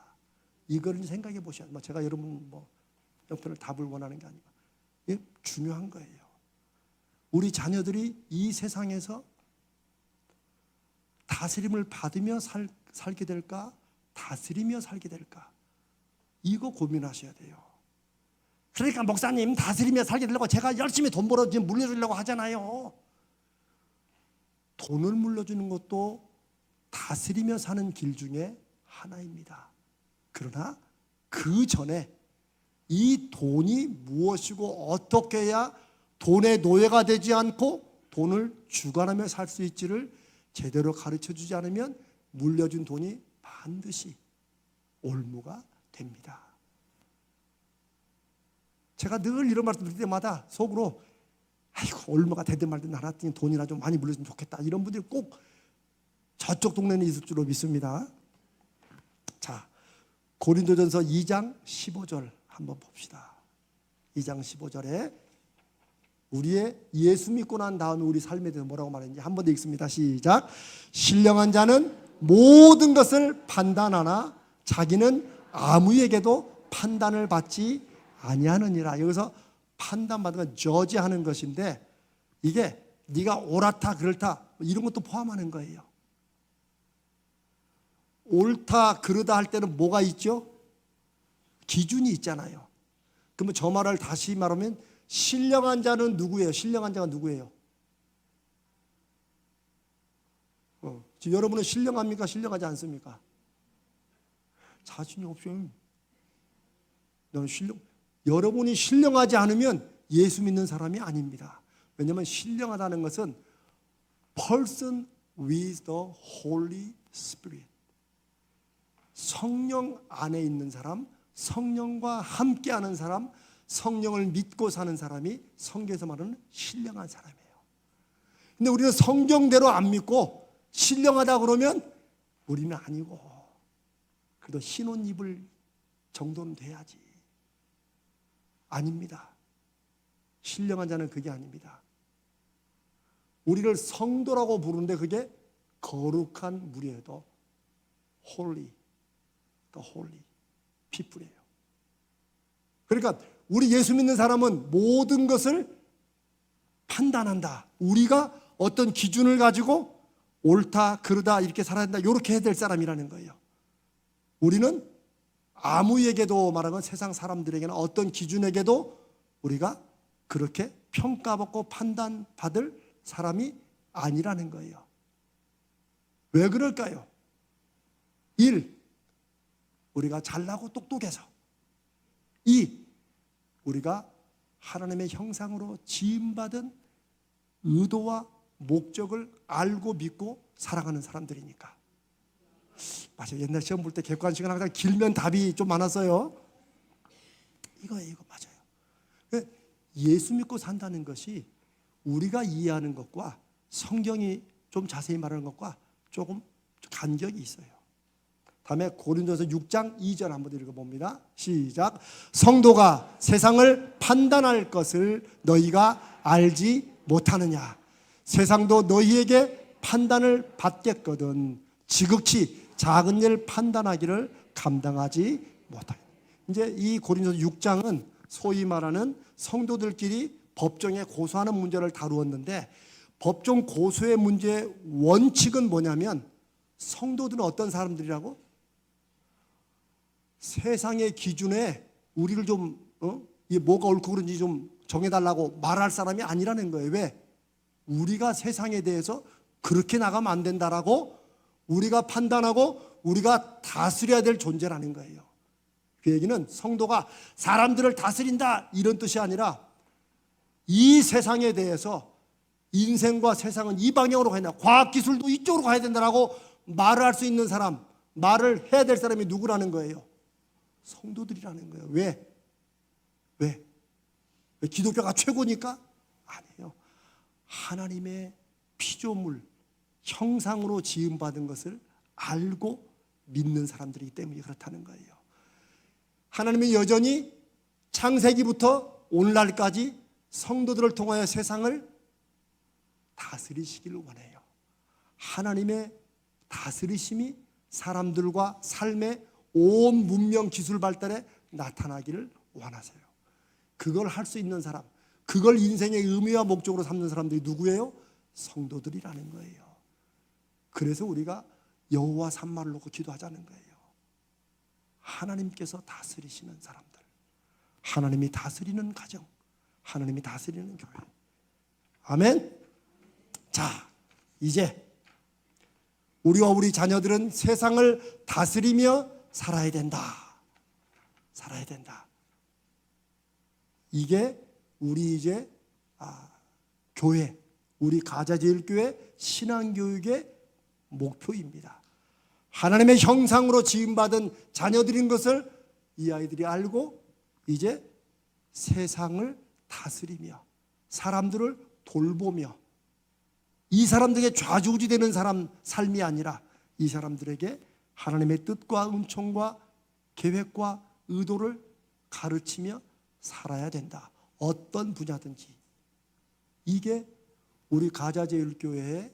이걸 생각해 보셔야 돼요. 제가 여러분 형편을 답을 원하는 게 아니고 이게 중요한 거예요. 우리 자녀들이 이 세상에서 다스림을 받으며 살게 될까? 다스리며 살게 될까? 이거 고민하셔야 돼요. 그러니까 목사님 다스리며 살게 되려고 제가 열심히 돈 벌어 지금 물려주려고 하잖아요. 돈을 물려주는 것도 다스리며 사는 길 중에 하나입니다. 그러나 그 전에 이 돈이 무엇이고 어떻게 해야 돈의 노예가 되지 않고 돈을 주관하며 살 수 있지를 제대로 가르쳐주지 않으면 물려준 돈이 반드시 올무가 됩니다. 제가 늘 이런 말씀 드릴 때마다 속으로 아이고 올무가 되든 말든 나한테 돈이나 좀 많이 물려주면 좋겠다 이런 분들이 꼭 저쪽 동네는 있을 줄로 믿습니다. 자, 고린도전서 2장 15절 한번 봅시다. 2장 15절에 우리의 예수 믿고 난 다음에 우리 삶에 대해서 뭐라고 말했는지 한 번 더 읽습니다. 시작. 신령한 자는 모든 것을 판단하나 자기는 아무에게도 판단을 받지 아니하느니라. 여기서 판단받는 건 저지하는 것인데 이게 네가 옳다 그렇다 이런 것도 포함하는 거예요. 옳다 그르다 할 때는 뭐가 있죠? 기준이 있잖아요. 그러면 저 말을 다시 말하면 신령한 자는 누구예요? 신령한 자가 누구예요? 지금 여러분은 신령합니까? 신령하지 않습니까? 자신이 없어요. 여러분이 신령하지 않으면 예수 믿는 사람이 아닙니다. 왜냐하면 신령하다는 것은 person with the Holy Spirit. 성령 안에 있는 사람, 성령과 함께하는 사람, 성령을 믿고 사는 사람이 성경에서 말하는 신령한 사람이에요. 근데 우리는 성경대로 안 믿고 신령하다 그러면 우리는 아니고 그래도 흰 옷 입을 정도는 돼야지. 아닙니다. 신령한 자는 그게 아닙니다. 우리를 성도라고 부르는데 그게 거룩한 무리예요. holy, the holy people이에요. 그러니까 우리 예수 믿는 사람은 모든 것을 판단한다. 우리가 어떤 기준을 가지고 옳다, 그르다 이렇게 살아야 된다. 이렇게 해야 될 사람이라는 거예요. 우리는 아무에게도 말하건 세상 사람들에게는 어떤 기준에게도 우리가 그렇게 평가받고 판단받을 사람이 아니라는 거예요. 왜 그럴까요? 1. 우리가 잘나고 똑똑해서. 2. 우리가 하나님의 형상으로 지음받은 의도와 목적을 알고 믿고 살아가는 사람들이니까. 맞아요. 옛날 시험 볼 때 객관식은 항상 길면 답이 좀 많았어요. 이거 맞아요. 예수 믿고 산다는 것이 우리가 이해하는 것과 성경이 좀 자세히 말하는 것과 조금 간격이 있어요. 다음에 고린도서 6장 2절 한번 읽어봅니다. 시작. 성도가 세상을 판단할 것을 너희가 알지 못하느냐. 세상도 너희에게 판단을 받겠거든 지극히 작은 일 판단하기를 감당하지 못하게. 이제 이 고린도서 6장은 소위 말하는 성도들끼리 법정에 고소하는 문제를 다루었는데 법정 고소의 문제의 원칙은 뭐냐면 성도들은 어떤 사람들이라고? 세상의 기준에 우리를 좀 이게 뭐가 옳고 그른지 좀 정해달라고 말할 사람이 아니라는 거예요. 왜? 우리가 세상에 대해서 그렇게 나가면 안 된다라고 우리가 판단하고 우리가 다스려야 될 존재라는 거예요. 그 얘기는 성도가 사람들을 다스린다 이런 뜻이 아니라 이 세상에 대해서 인생과 세상은 이 방향으로 가야 된다, 과학기술도 이쪽으로 가야 된다라고 말을 할 수 있는 사람, 말을 해야 될 사람이 누구라는 거예요? 성도들이라는 거예요. 왜? 왜 기독교가 최고니까? 아니에요. 하나님의 피조물 형상으로 지음받은 것을 알고 믿는 사람들이기 때문에 그렇다는 거예요. 하나님이 여전히 창세기부터 오늘날까지 성도들을 통하여 세상을 다스리시기를 원해요. 하나님의 다스리심이 사람들과 삶의 온 문명 기술 발달에 나타나기를 원하세요. 그걸 할 수 있는 사람, 그걸 인생의 의미와 목적으로 삼는 사람들이 누구예요? 성도들이라는 거예요. 그래서 우리가 여호와 산마를 놓고 기도하자는 거예요. 하나님께서 다스리시는 사람들, 하나님이 다스리는 가정, 하나님이 다스리는 교회. 아멘. 자, 이제 우리와 우리 자녀들은 세상을 다스리며 살아야 된다. 살아야 된다. 이게 우리 이제 교회, 우리 가자제일교회 신앙교육의 목표입니다. 하나님의 형상으로 지음받은 자녀들인 것을 이 아이들이 알고 이제 세상을 다스리며 사람들을 돌보며 이 사람들에게 좌지우지 되는 사람 삶이 아니라 이 사람들에게 하나님의 뜻과 은총과 계획과 의도를 가르치며 살아야 된다. 어떤 분야든지. 이게 우리 가자제일교회의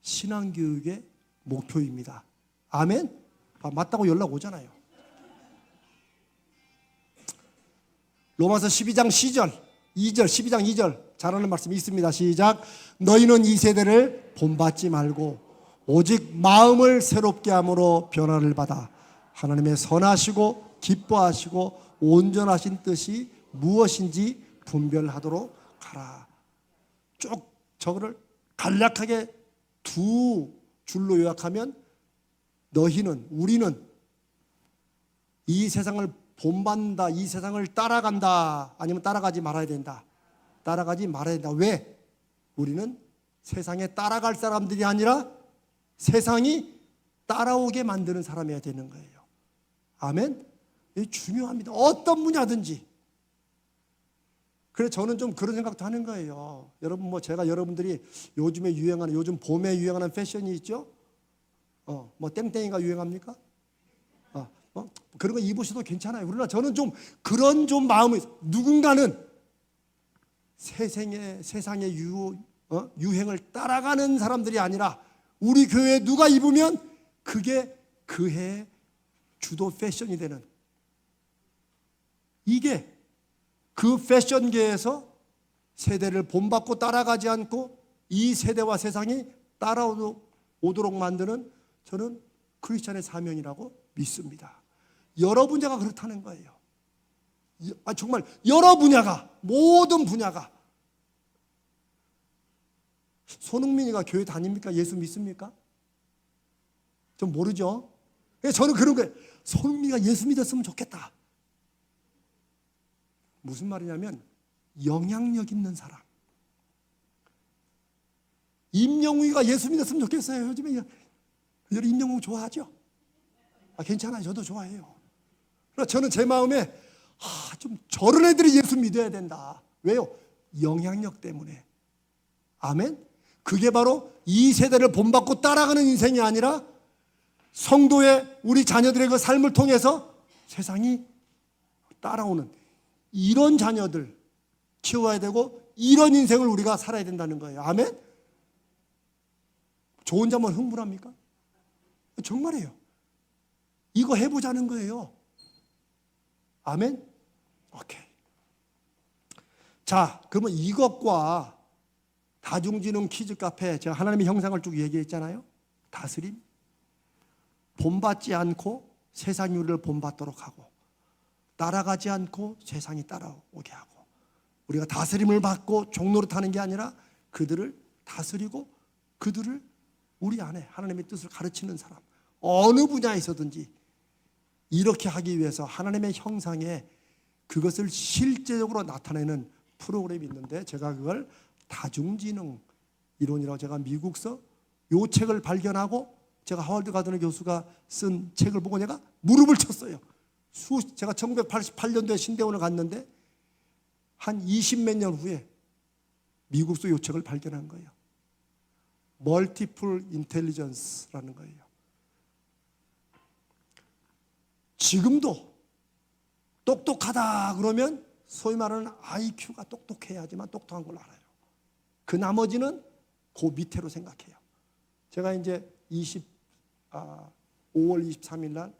신앙교육의 목표입니다. 아멘? 맞다고 연락 오잖아요. 로마서 12장 2절 12장 2절 잘하는 말씀이 있습니다. 시작. 너희는 이 세대를 본받지 말고 오직 마음을 새롭게 함으로 변화를 받아 하나님의 선하시고 기뻐하시고 온전하신 뜻이 무엇인지 분별하도록 하라. 쭉 저거를 간략하게 두 줄로 요약하면 너희는, 우리는 이 세상을 본받는다, 이 세상을 따라간다, 아니면 따라가지 말아야 된다. 따라가지 말아야 된다. 왜? 우리는 세상에 따라갈 사람들이 아니라 세상이 따라오게 만드는 사람이어야 되는 거예요. 아멘? 이게 중요합니다. 어떤 분야든지. 그래서 저는 좀 그런 생각도 하는 거예요. 여러분, 제가 여러분들이 요즘에 유행하는, 요즘 봄에 유행하는 패션이 있죠? 땡땡이가 유행합니까? 그런 거 입으셔도 괜찮아요. 그러나 저는 좀 그런 좀 마음이, 누군가는 세상의 유행을 따라가는 사람들이 아니라 우리 교회에 누가 입으면 그게 그 해의 주도 패션이 되는, 이게 그 패션계에서 세대를 본받고 따라가지 않고 이 세대와 세상이 따라오도록 만드는, 저는 크리스찬의 사명이라고 믿습니다. 여러 분야가 그렇다는 거예요. 정말 여러 분야가, 모든 분야가. 손흥민이가 교회 다닙니까? 예수 믿습니까? 좀 모르죠? 저는 그런 거예요. 손흥민이가 예수 믿었으면 좋겠다. 무슨 말이냐면 영향력 있는 사람. 임영웅이가 예수 믿었으면 좋겠어요. 요즘에 임영웅 좋아하죠? 괜찮아요. 저도 좋아해요. 그러나 저는 제 마음에 좀 저런 애들이 예수 믿어야 된다. 왜요? 영향력 때문에. 아멘? 그게 바로 이 세대를 본받고 따라가는 인생이 아니라 성도의 우리 자녀들의 그 삶을 통해서 세상이 따라오는 이런 자녀들 키워야 되고 이런 인생을 우리가 살아야 된다는 거예요. 아멘? 저 혼자만 흥분합니까? 정말이에요. 이거 해보자는 거예요. 아멘? 오케이. 자, 그러면 이것과 다중지능 퀴즈 카페 제가 하나님의 형상을 쭉 얘기했잖아요. 다스림, 본받지 않고 세상이 우리를 본받도록 하고, 따라가지 않고 세상이 따라오게 하고, 우리가 다스림을 받고 종노릇하는 게 아니라 그들을 다스리고 그들을 우리 안에 하나님의 뜻을 가르치는 사람, 어느 분야에서든지 이렇게 하기 위해서 하나님의 형상에 그것을 실제적으로 나타내는 프로그램이 있는데, 제가 그걸 다중지능 이론이라고, 제가 미국서 요 책을 발견하고 제가 하월드 가드너 교수가 쓴 책을 보고 내가 무릎을 쳤어요. 제가 1988년도에 신대원을 갔는데 한 20몇 년 후에 미국서 요 책을 발견한 거예요. 멀티플 인텔리전스라는 거예요. 지금도 똑똑하다 그러면 소위 말하는 IQ가 똑똑해야지만 똑똑한 걸 알아요. 그 나머지는 그 밑으로 생각해요. 제가 이제 5월 23일 날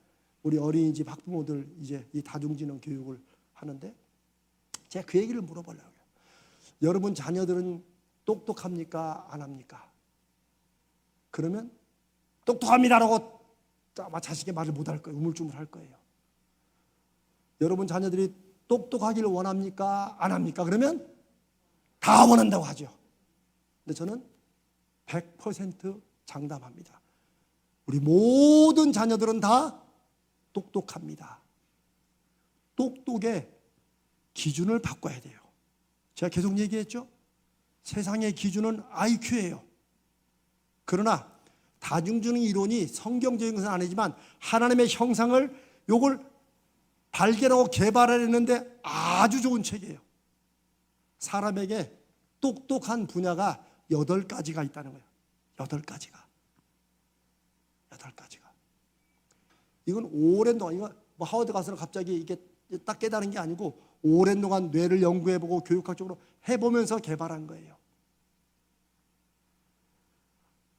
우리 어린이집 학부모들 이제 이 다중지능 교육을 하는데 제가 그 얘기를 물어보려고요. 여러분 자녀들은 똑똑합니까? 안 합니까? 그러면 똑똑합니다라고 아마 자식의 말을 못 할 거예요. 우물쭈물할 거예요. 여러분 자녀들이 똑똑하기를 원합니까? 안 합니까? 그러면 다 원한다고 하죠. 근데 저는 100% 장담합니다. 우리 모든 자녀들은 다 똑똑합니다. 똑똑의 기준을 바꿔야 돼요. 제가 계속 얘기했죠. 세상의 기준은 IQ예요. 그러나 다중지능 이론이 성경적인 것은 아니지만 하나님의 형상을 요걸 발견하고 개발해냈는데 아주 좋은 책이에요. 사람에게 똑똑한 분야가 8가지가 있다는 거예요. 8가지가. 이건 오랜 동안, 이거 뭐 하워드 가서는 갑자기 이게 딱 깨달은 게 아니고 오랜 동안 뇌를 연구해보고 교육학적으로 해보면서 개발한 거예요.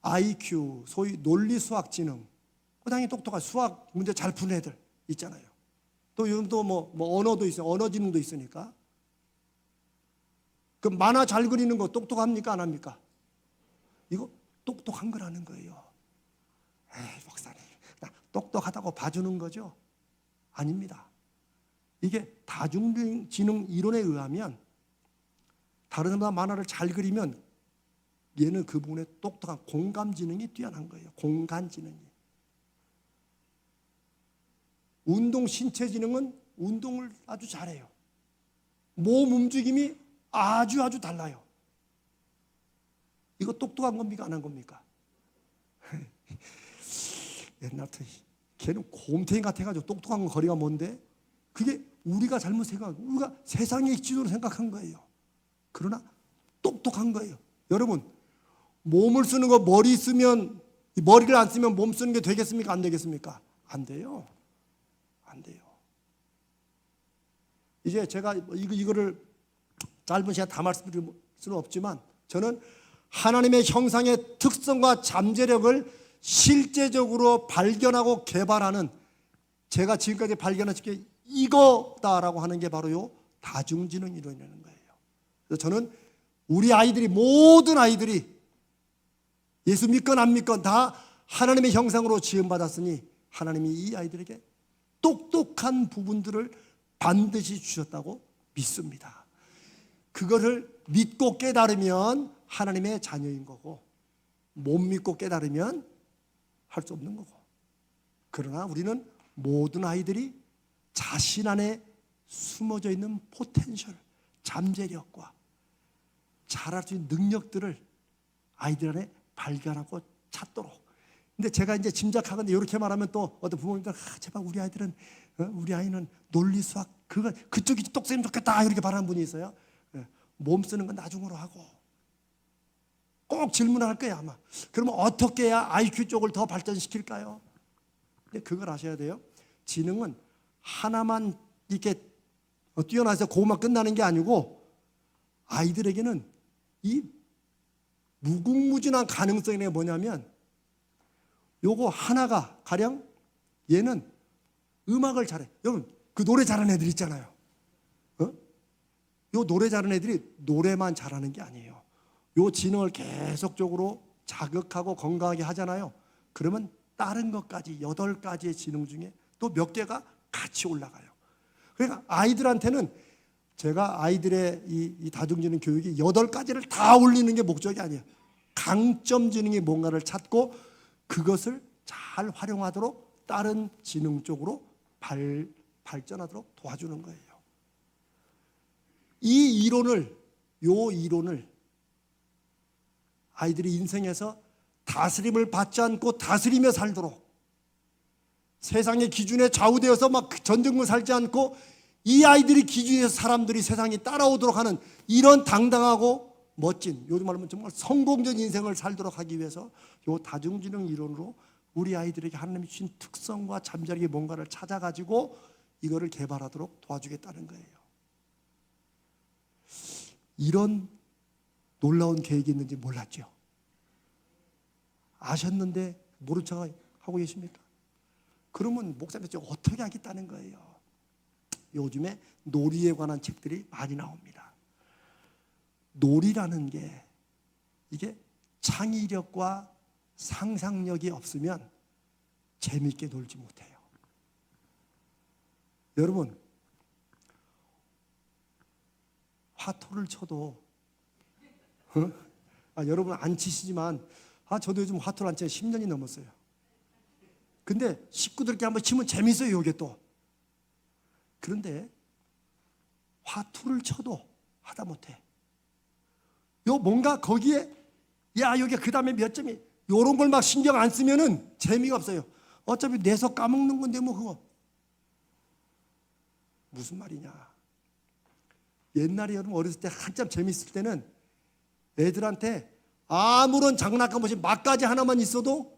IQ, 소위 논리 수학 지능, 당연히 똑똑한 수학 문제 잘 푸는 애들 있잖아요. 또 요즘 또 뭐 언어도 있어요. 언어 지능도 있으니까. 그 만화 잘 그리는 거 똑똑합니까? 안 합니까? 이거 똑똑한 거라는 거예요. 에이, 목사님, 똑똑하다고 봐주는 거죠? 아닙니다. 이게 다중지능 이론에 의하면 다른 사람보다 만화를 잘 그리면 얘는 그 부분에 똑똑한 공감지능이 뛰어난 거예요. 공간지능이. 운동 신체지능은 운동을 아주 잘해요. 몸 움직임이 아주 달라요. 이거 똑똑한 겁니까? 안 한 겁니까? 옛날부터 걔는 곰탱이 같아가지고 똑똑한 거리가 뭔데? 그게 우리가 잘못 생각하고 우리가 세상의 지도로 생각한 거예요. 그러나 똑똑한 거예요. 여러분, 몸을 쓰는 거 머리 쓰면, 머리를 안 쓰면 몸 쓰는 게 되겠습니까? 안 되겠습니까? 안 돼요. 안 돼요. 이제 제가 이거를 짧은 시간 다 말씀드릴 수는 없지만 저는 하나님의 형상의 특성과 잠재력을 실제적으로 발견하고 개발하는, 제가 지금까지 발견한 게 이거다라고 하는 게 바로 요 다중지능 이론이라는 거예요. 그래서 저는 우리 아이들이, 모든 아이들이 예수 믿건 안 믿건 다 하나님의 형상으로 지음받았으니 하나님이 이 아이들에게 똑똑한 부분들을 반드시 주셨다고 믿습니다. 그거를 믿고 깨달으면 하나님의 자녀인 거고, 못 믿고 깨달으면 할 수 없는 거고. 그러나 우리는 모든 아이들이 자신 안에 숨어져 있는 포텐셜, 잠재력과 잘할 수 있는 능력들을 아이들 안에 발견하고 찾도록. 근데 제가 이제 짐작하건데 이렇게 말하면 또 어떤 부모님들, 제발 우리 아이들은, 우리 아이는 논리 수학 그쪽이 똑쓰면 좋겠다 이렇게 바라는 분이 있어요. 몸 쓰는 건 나중으로 하고. 꼭 질문을 할 거예요 아마. 그러면 어떻게 해야 IQ 쪽을 더 발전시킬까요? 근데 그걸 아셔야 돼요. 지능은 하나만 이렇게 뛰어나서 그것만 끝나는 게 아니고 아이들에게는 이 무궁무진한 가능성이 뭐냐면, 요거 하나가 가령 얘는 음악을 잘해. 여러분 그 노래 잘하는 애들 있잖아요. 요 노래 잘하는 애들이 노래만 잘하는 게 아니에요. 요 지능을 계속적으로 자극하고 건강하게 하잖아요. 그러면 다른 것까지 8가지의 지능 중에 또 몇 개가 같이 올라가요. 그러니까 아이들한테는 제가 아이들의 이 다중지능 교육이 8가지를 다 올리는 게 목적이 아니에요. 강점 지능이 뭔가를 찾고 그것을 잘 활용하도록 다른 지능 쪽으로 발전하도록 도와주는 거예요. 이 이론을, 요 이론을 아이들이 인생에서 다스림을 받지 않고 다스리며 살도록, 세상의 기준에 좌우되어서 막 전등을 살지 않고 이 아이들이 기준에서 사람들이 세상에 따라오도록 하는 이런 당당하고 멋진, 요즘 말하면 정말 성공적인 인생을 살도록 하기 위해서 요 다중지능 이론으로 우리 아이들에게 하나님이 주신 특성과 잠재력의 뭔가를 찾아가지고 이거를 개발하도록 도와주겠다는 거예요. 이런 놀라운 계획이 있는지 몰랐죠. 아셨는데 모른 척 하고 계십니까? 그러면 목사님 어떻게 하겠다는 거예요. 요즘에 놀이에 관한 책들이 많이 나옵니다. 놀이라는 게 이게 창의력과 상상력이 없으면 재미있게 놀지 못해요. 여러분, 화투를 쳐도 여러분 안 치시지만 저도 요즘 화투를 안 치는 10년이 넘었어요. 근데 식구들끼리 한번 치면 재밌어요. 이게 또. 그런데 화투를 쳐도 하다못해 요 뭔가 거기에 여기 그 다음에 몇 점이 요런 걸 막 신경 안 쓰면은 재미가 없어요. 어차피 내서 까먹는 건데 뭐 그거 무슨 말이냐. 옛날에 여러분 어렸을 때 한참 재밌을 때는 애들한테 아무런 장난감 없이 막가지 하나만 있어도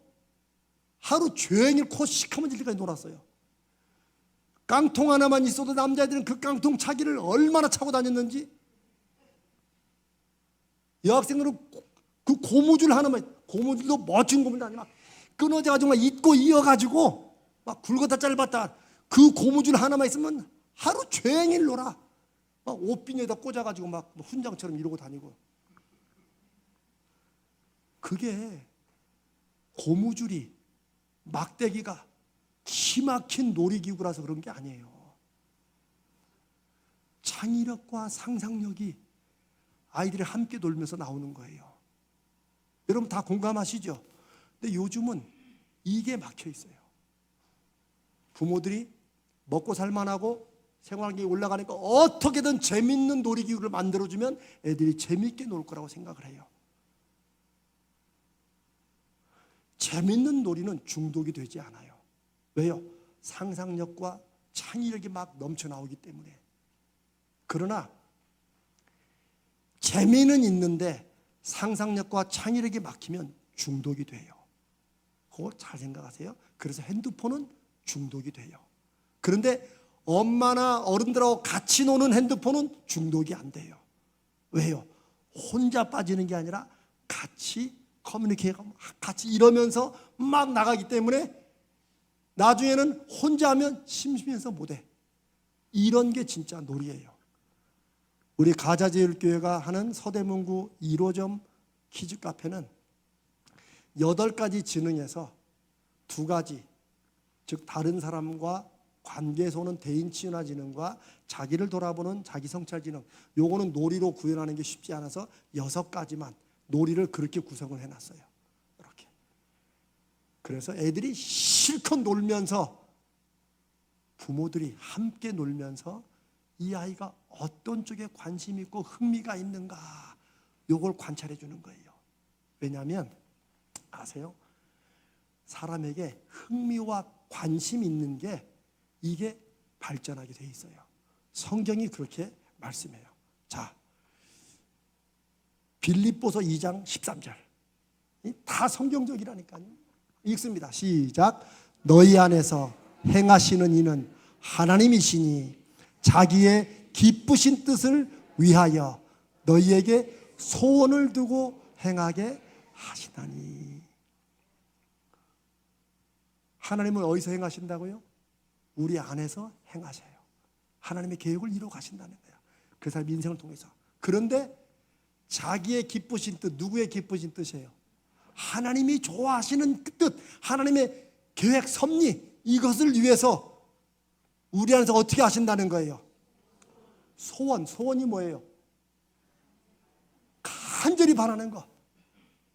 하루 종일 코 시커먼질 때까지 놀았어요. 깡통 하나만 있어도 남자애들은 그 깡통 차기를 얼마나 차고 다녔는지, 여학생들은 그 고무줄 하나만, 고무줄도 멋진 고무줄 아니야, 막 끊어져가지고 막 잊고 이어가지고 막 굵었다 짧았다, 그 고무줄 하나만 있으면 하루 종일 놀아. 막 옷비니에다 꽂아가지고 막 훈장처럼 이러고 다니고. 그게 고무줄이, 막대기가 기막힌 놀이기구라서 그런 게 아니에요. 창의력과 상상력이 아이들이 함께 놀면서 나오는 거예요. 여러분 다 공감하시죠? 근데 요즘은 이게 막혀 있어요. 부모들이 먹고 살만하고 생활하기 올라가니까 어떻게든 재밌는 놀이기구를 만들어주면 애들이 재밌게 놀 거라고 생각을 해요. 재밌는 놀이는 중독이 되지 않아요. 왜요? 상상력과 창의력이 막 넘쳐나오기 때문에. 그러나 재미는 있는데 상상력과 창의력이 막히면 중독이 돼요. 그거 잘 생각하세요. 그래서 핸드폰은 중독이 돼요. 그런데 엄마나 어른들하고 같이 노는 핸드폰은 중독이 안 돼요. 왜요? 혼자 빠지는 게 아니라 같이 커뮤니케이션, 같이 이러면서 막 나가기 때문에 나중에는 혼자 하면 심심해서 못해. 이런 게 진짜 놀이예요. 우리 가자제일교회가 하는 서대문구 1호점 키즈 카페는 8가지 지능에서 2가지, 즉 다른 사람과 관계에서 오는 대인 치유나 지능과 자기를 돌아보는 자기 성찰 지능, 요거는 놀이로 구현하는 게 쉽지 않아서 6가지만 놀이를 그렇게 구성을 해놨어요. 이렇게. 그래서 애들이 실컷 놀면서, 부모들이 함께 놀면서 이 아이가 어떤 쪽에 관심이 있고 흥미가 있는가, 요걸 관찰해 주는 거예요. 왜냐하면 아세요? 사람에게 흥미와 관심 있는 게 이게 발전하게 돼 있어요. 성경이 그렇게 말씀해요. 자, 빌립보서 2장 13절. 다 성경적이라니까요. 읽습니다. 시작. 너희 안에서 행하시는 이는 하나님이시니 자기의 기쁘신 뜻을 위하여 너희에게 소원을 두고 행하게 하시나니. 하나님은 어디서 행하신다고요? 우리 안에서 행하셔요. 하나님의 계획을 이루어 가신다는 거예요. 그 사람 인생을 통해서. 그런데 자기의 기쁘신 뜻, 누구의 기쁘신 뜻이에요? 하나님이 좋아하시는 그 뜻, 하나님의 계획, 섭리, 이것을 위해서 우리 안에서 어떻게 하신다는 거예요? 소원이 뭐예요? 간절히 바라는 거,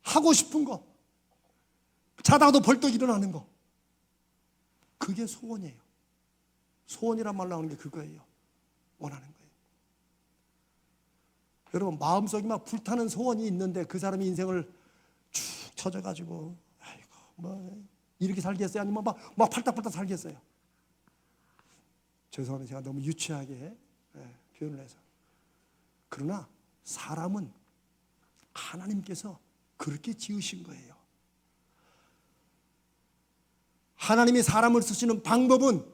하고 싶은 거, 자다가도 벌떡 일어나는 거, 그게 소원이에요. 소원이란 말 나오는 게 그거예요. 원하는 거예요. 여러분, 마음속에 막 불타는 소원이 있는데 그 사람이 인생을 쭉 쳐져가지고 아이고 뭐 이렇게 살겠어요? 아니면 막 팔딱팔딱 살겠어요? 죄송합니다. 제가 너무 유치하게 표현을 해서. 그러나 사람은 하나님께서 그렇게 지으신 거예요. 하나님이 사람을 쓰시는 방법은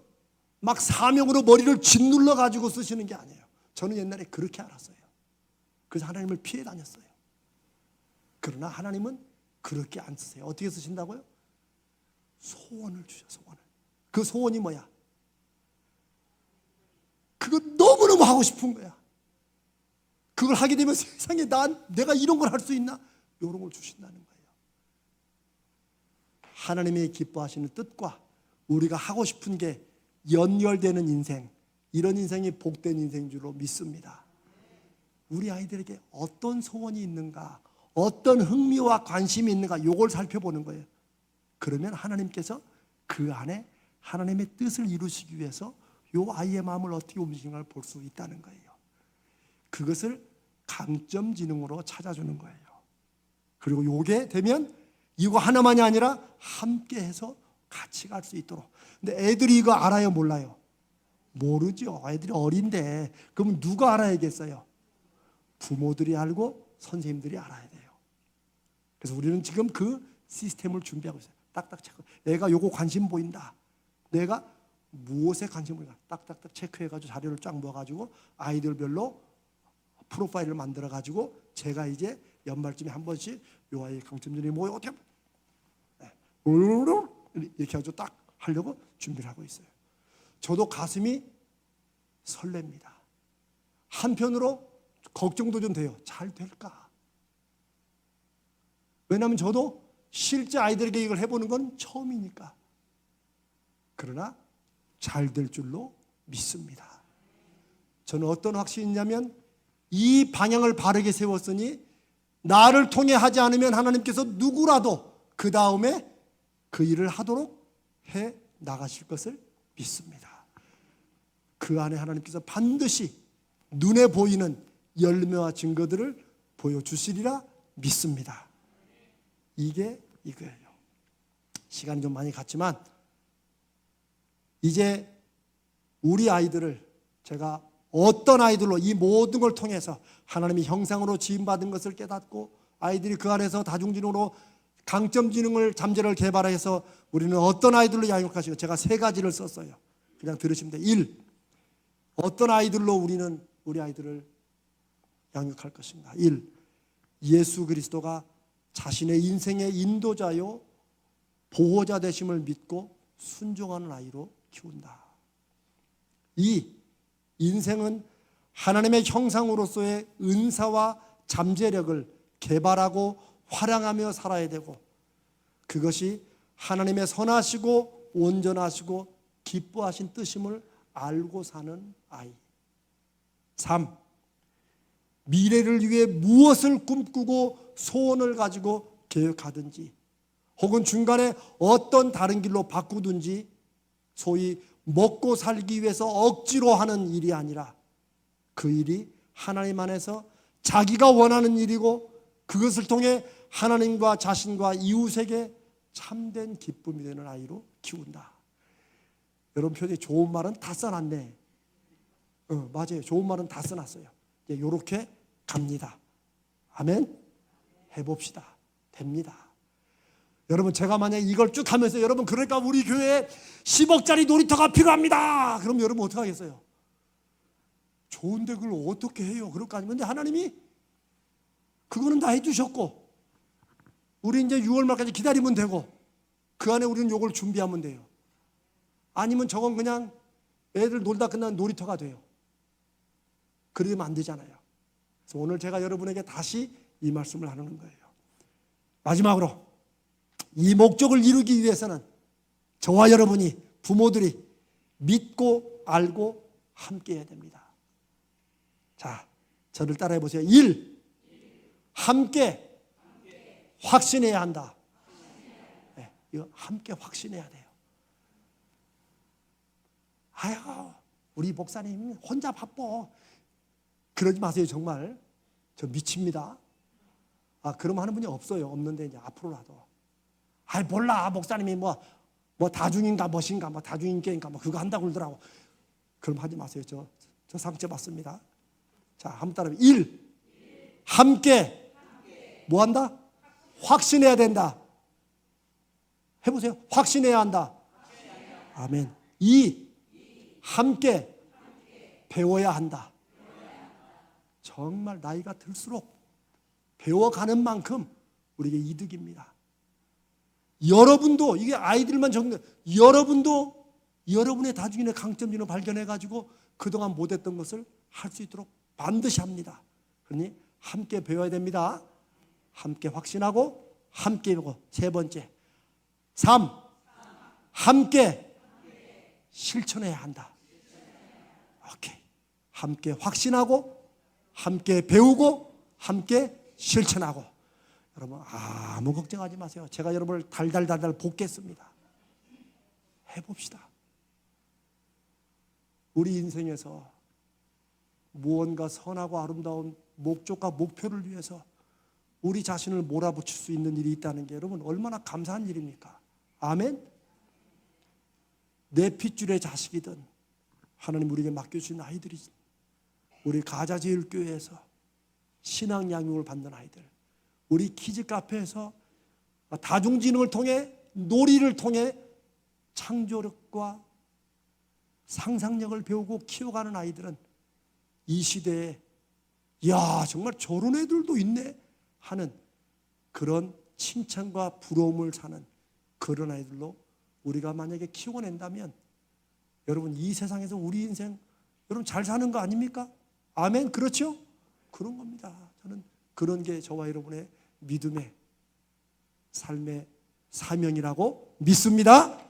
막 사명으로 머리를 짓눌러 가지고 쓰시는 게 아니에요. 저는 옛날에 그렇게 알았어요. 그래서 하나님을 피해 다녔어요. 그러나 하나님은 그렇게 안 쓰세요. 어떻게 쓰신다고요? 소원을 주셔, 소원을. 그 소원이 뭐야? 그거 너무너무 하고 싶은 거야. 그걸 하게 되면 세상에 내가 이런 걸 할 수 있나? 이런 걸 주신다는 거예요. 하나님이 기뻐하시는 뜻과 우리가 하고 싶은 게 연결되는 인생, 이런 인생이 복된 인생인 줄로 믿습니다. 우리 아이들에게 어떤 소원이 있는가, 어떤 흥미와 관심이 있는가, 이걸 살펴보는 거예요. 그러면 하나님께서 그 안에 하나님의 뜻을 이루시기 위해서 이 아이의 마음을 어떻게 움직이는 걸 볼 수 있다는 거예요. 그것을 강점지능으로 찾아주는 거예요. 그리고 이게 되면 이거 하나만이 아니라 함께 해서 같이 갈 수 있도록. 근데 애들이 이거 알아요, 몰라요? 모르죠. 애들이 어린데. 그럼 누가 알아야겠어요? 부모들이 알고 선생님들이 알아야 돼요. 그래서 우리는 지금 그 시스템을 준비하고 있어요. 딱딱 체크. 애가 요거 관심 보인다. 내가 무엇에 관심 보인다. 딱딱딱 체크해가지고 자료를 쫙 모아가지고 아이들별로 프로파일을 만들어가지고 제가 이제 연말쯤에 한 번씩 요 아이의 강점들이 뭐예요? 어떻게 이렇게 해가지고 딱 하려고 준비를 하고 있어요. 저도 가슴이 설렙니다. 한편으로 걱정도 좀 돼요. 잘 될까? 왜냐하면 저도 실제 아이들에게 이걸 해보는 건 처음이니까. 그러나 잘 될 줄로 믿습니다. 저는 어떤 확신이 있냐면 이 방향을 바르게 세웠으니 나를 통해 하지 않으면 하나님께서 누구라도 그 다음에 그 일을 하도록 해 나가실 것을 믿습니다. 그 안에 하나님께서 반드시 눈에 보이는 열매와 증거들을 보여주시리라 믿습니다. 이게 이거예요. 시간이 좀 많이 갔지만 이제 우리 아이들을 제가 어떤 아이들로 이 모든 걸 통해서 하나님이 형상으로 지음받은 것을 깨닫고 아이들이 그 안에서 다중지능으로 강점지능을 잠재를 개발해서 우리는 어떤 아이들로 양육하시고 제가 세 가지를 썼어요. 그냥 들으시면 돼요. 1. 어떤 아이들로 우리는 우리 아이들을 양육할 것인가. 1. 예수 그리스도가 자신의 인생의 인도자요 보호자 되심을 믿고 순종하는 아이로 키운다. 2. 인생은 하나님의 형상으로서의 은사와 잠재력을 개발하고 활용하며 살아야 되고 그것이 하나님의 선하시고 온전하시고 기뻐하신 뜻임을 알고 사는 아이. 3. 미래를 위해 무엇을 꿈꾸고 소원을 가지고 계획하든지 혹은 중간에 어떤 다른 길로 바꾸든지 소위 먹고 살기 위해서 억지로 하는 일이 아니라 그 일이 하나님 안에서 자기가 원하는 일이고 그것을 통해 하나님과 자신과 이웃에게 참된 기쁨이 되는 아이로 키운다. 여러분 표현이 좋은 말은 다 써놨네. 맞아요. 좋은 말은 다 써놨어요. 이렇게 갑니다. 아멘. 해봅시다. 됩니다. 여러분 제가 만약에 이걸 쭉 하면서 여러분 그러니까 우리 교회에 10억짜리 놀이터가 필요합니다. 그럼 여러분 어떻게 하겠어요? 좋은데 그걸 어떻게 해요? 그럴 거 아니면 근데 하나님이 그거는 다 해주셨고 우리 이제 6월 말까지 기다리면 되고 그 안에 우리는 요걸 준비하면 돼요. 아니면 저건 그냥 애들 놀다 끝난 놀이터가 돼요. 그러면 안 되잖아요. 그래서 오늘 제가 여러분에게 다시 이 말씀을 하는 거예요. 마지막으로 이 목적을 이루기 위해서는 저와 여러분이, 부모들이 믿고 알고 함께 해야 됩니다. 자, 저를 따라해 보세요. 1. 함께 확신해야 한다. 네, 이거 함께 확신해야 돼요. 아유, 우리 목사님 혼자 바빠. 그러지 마세요. 정말 저 미칩니다. 그럼 하는 분이 없어요. 없는데 이제 앞으로라도. 몰라. 목사님이 뭐 다중인가 무엇인가, 다중인격인가 그거 한다고 그러더라고. 그럼 하지 마세요. 저 상처 받습니다. 자, 한번 따라해. 1. 함께 뭐 한다? 확신해야 된다. 해보세요. 확신해야 한다. 아멘. 2. 함께 배워야 한다. 정말 나이가 들수록 배워가는 만큼 우리에게 이득입니다. 여러분도, 이게 아이들만 적는, 여러분도 여러분의 다중인의 강점을 발견해가지고 그동안 못했던 것을 할 수 있도록 반드시 합니다. 그러니 함께 배워야 됩니다. 함께 확신하고 함께 배우고. 세 번째, 3. 함께 실천해야 한다. 오케이. 함께 확신하고 함께 배우고 함께 실천하고. 여러분 아무 걱정하지 마세요. 제가 여러분을 달달달달 볶겠습니다. 해봅시다. 우리 인생에서 무언가 선하고 아름다운 목적과 목표를 위해서 우리 자신을 몰아붙일 수 있는 일이 있다는 게 여러분 얼마나 감사한 일입니까? 아멘. 내 핏줄의 자식이든 하나님 우리에게 맡겨주신 아이들이, 우리 가자제일교회에서 신앙 양육을 받는 아이들, 우리 키즈카페에서 다중지능을 통해, 놀이를 통해 창조력과 상상력을 배우고 키워가는 아이들은 이 시대에 야 정말 저런 애들도 있네 하는 그런 칭찬과 부러움을 사는 그런 아이들로 우리가 만약에 키워낸다면 여러분 이 세상에서 우리 인생 여러분 잘 사는 거 아닙니까? 아멘. 그렇죠? 그런 겁니다. 저는 그런 게 저와 여러분의 믿음의 삶의 사명이라고 믿습니다.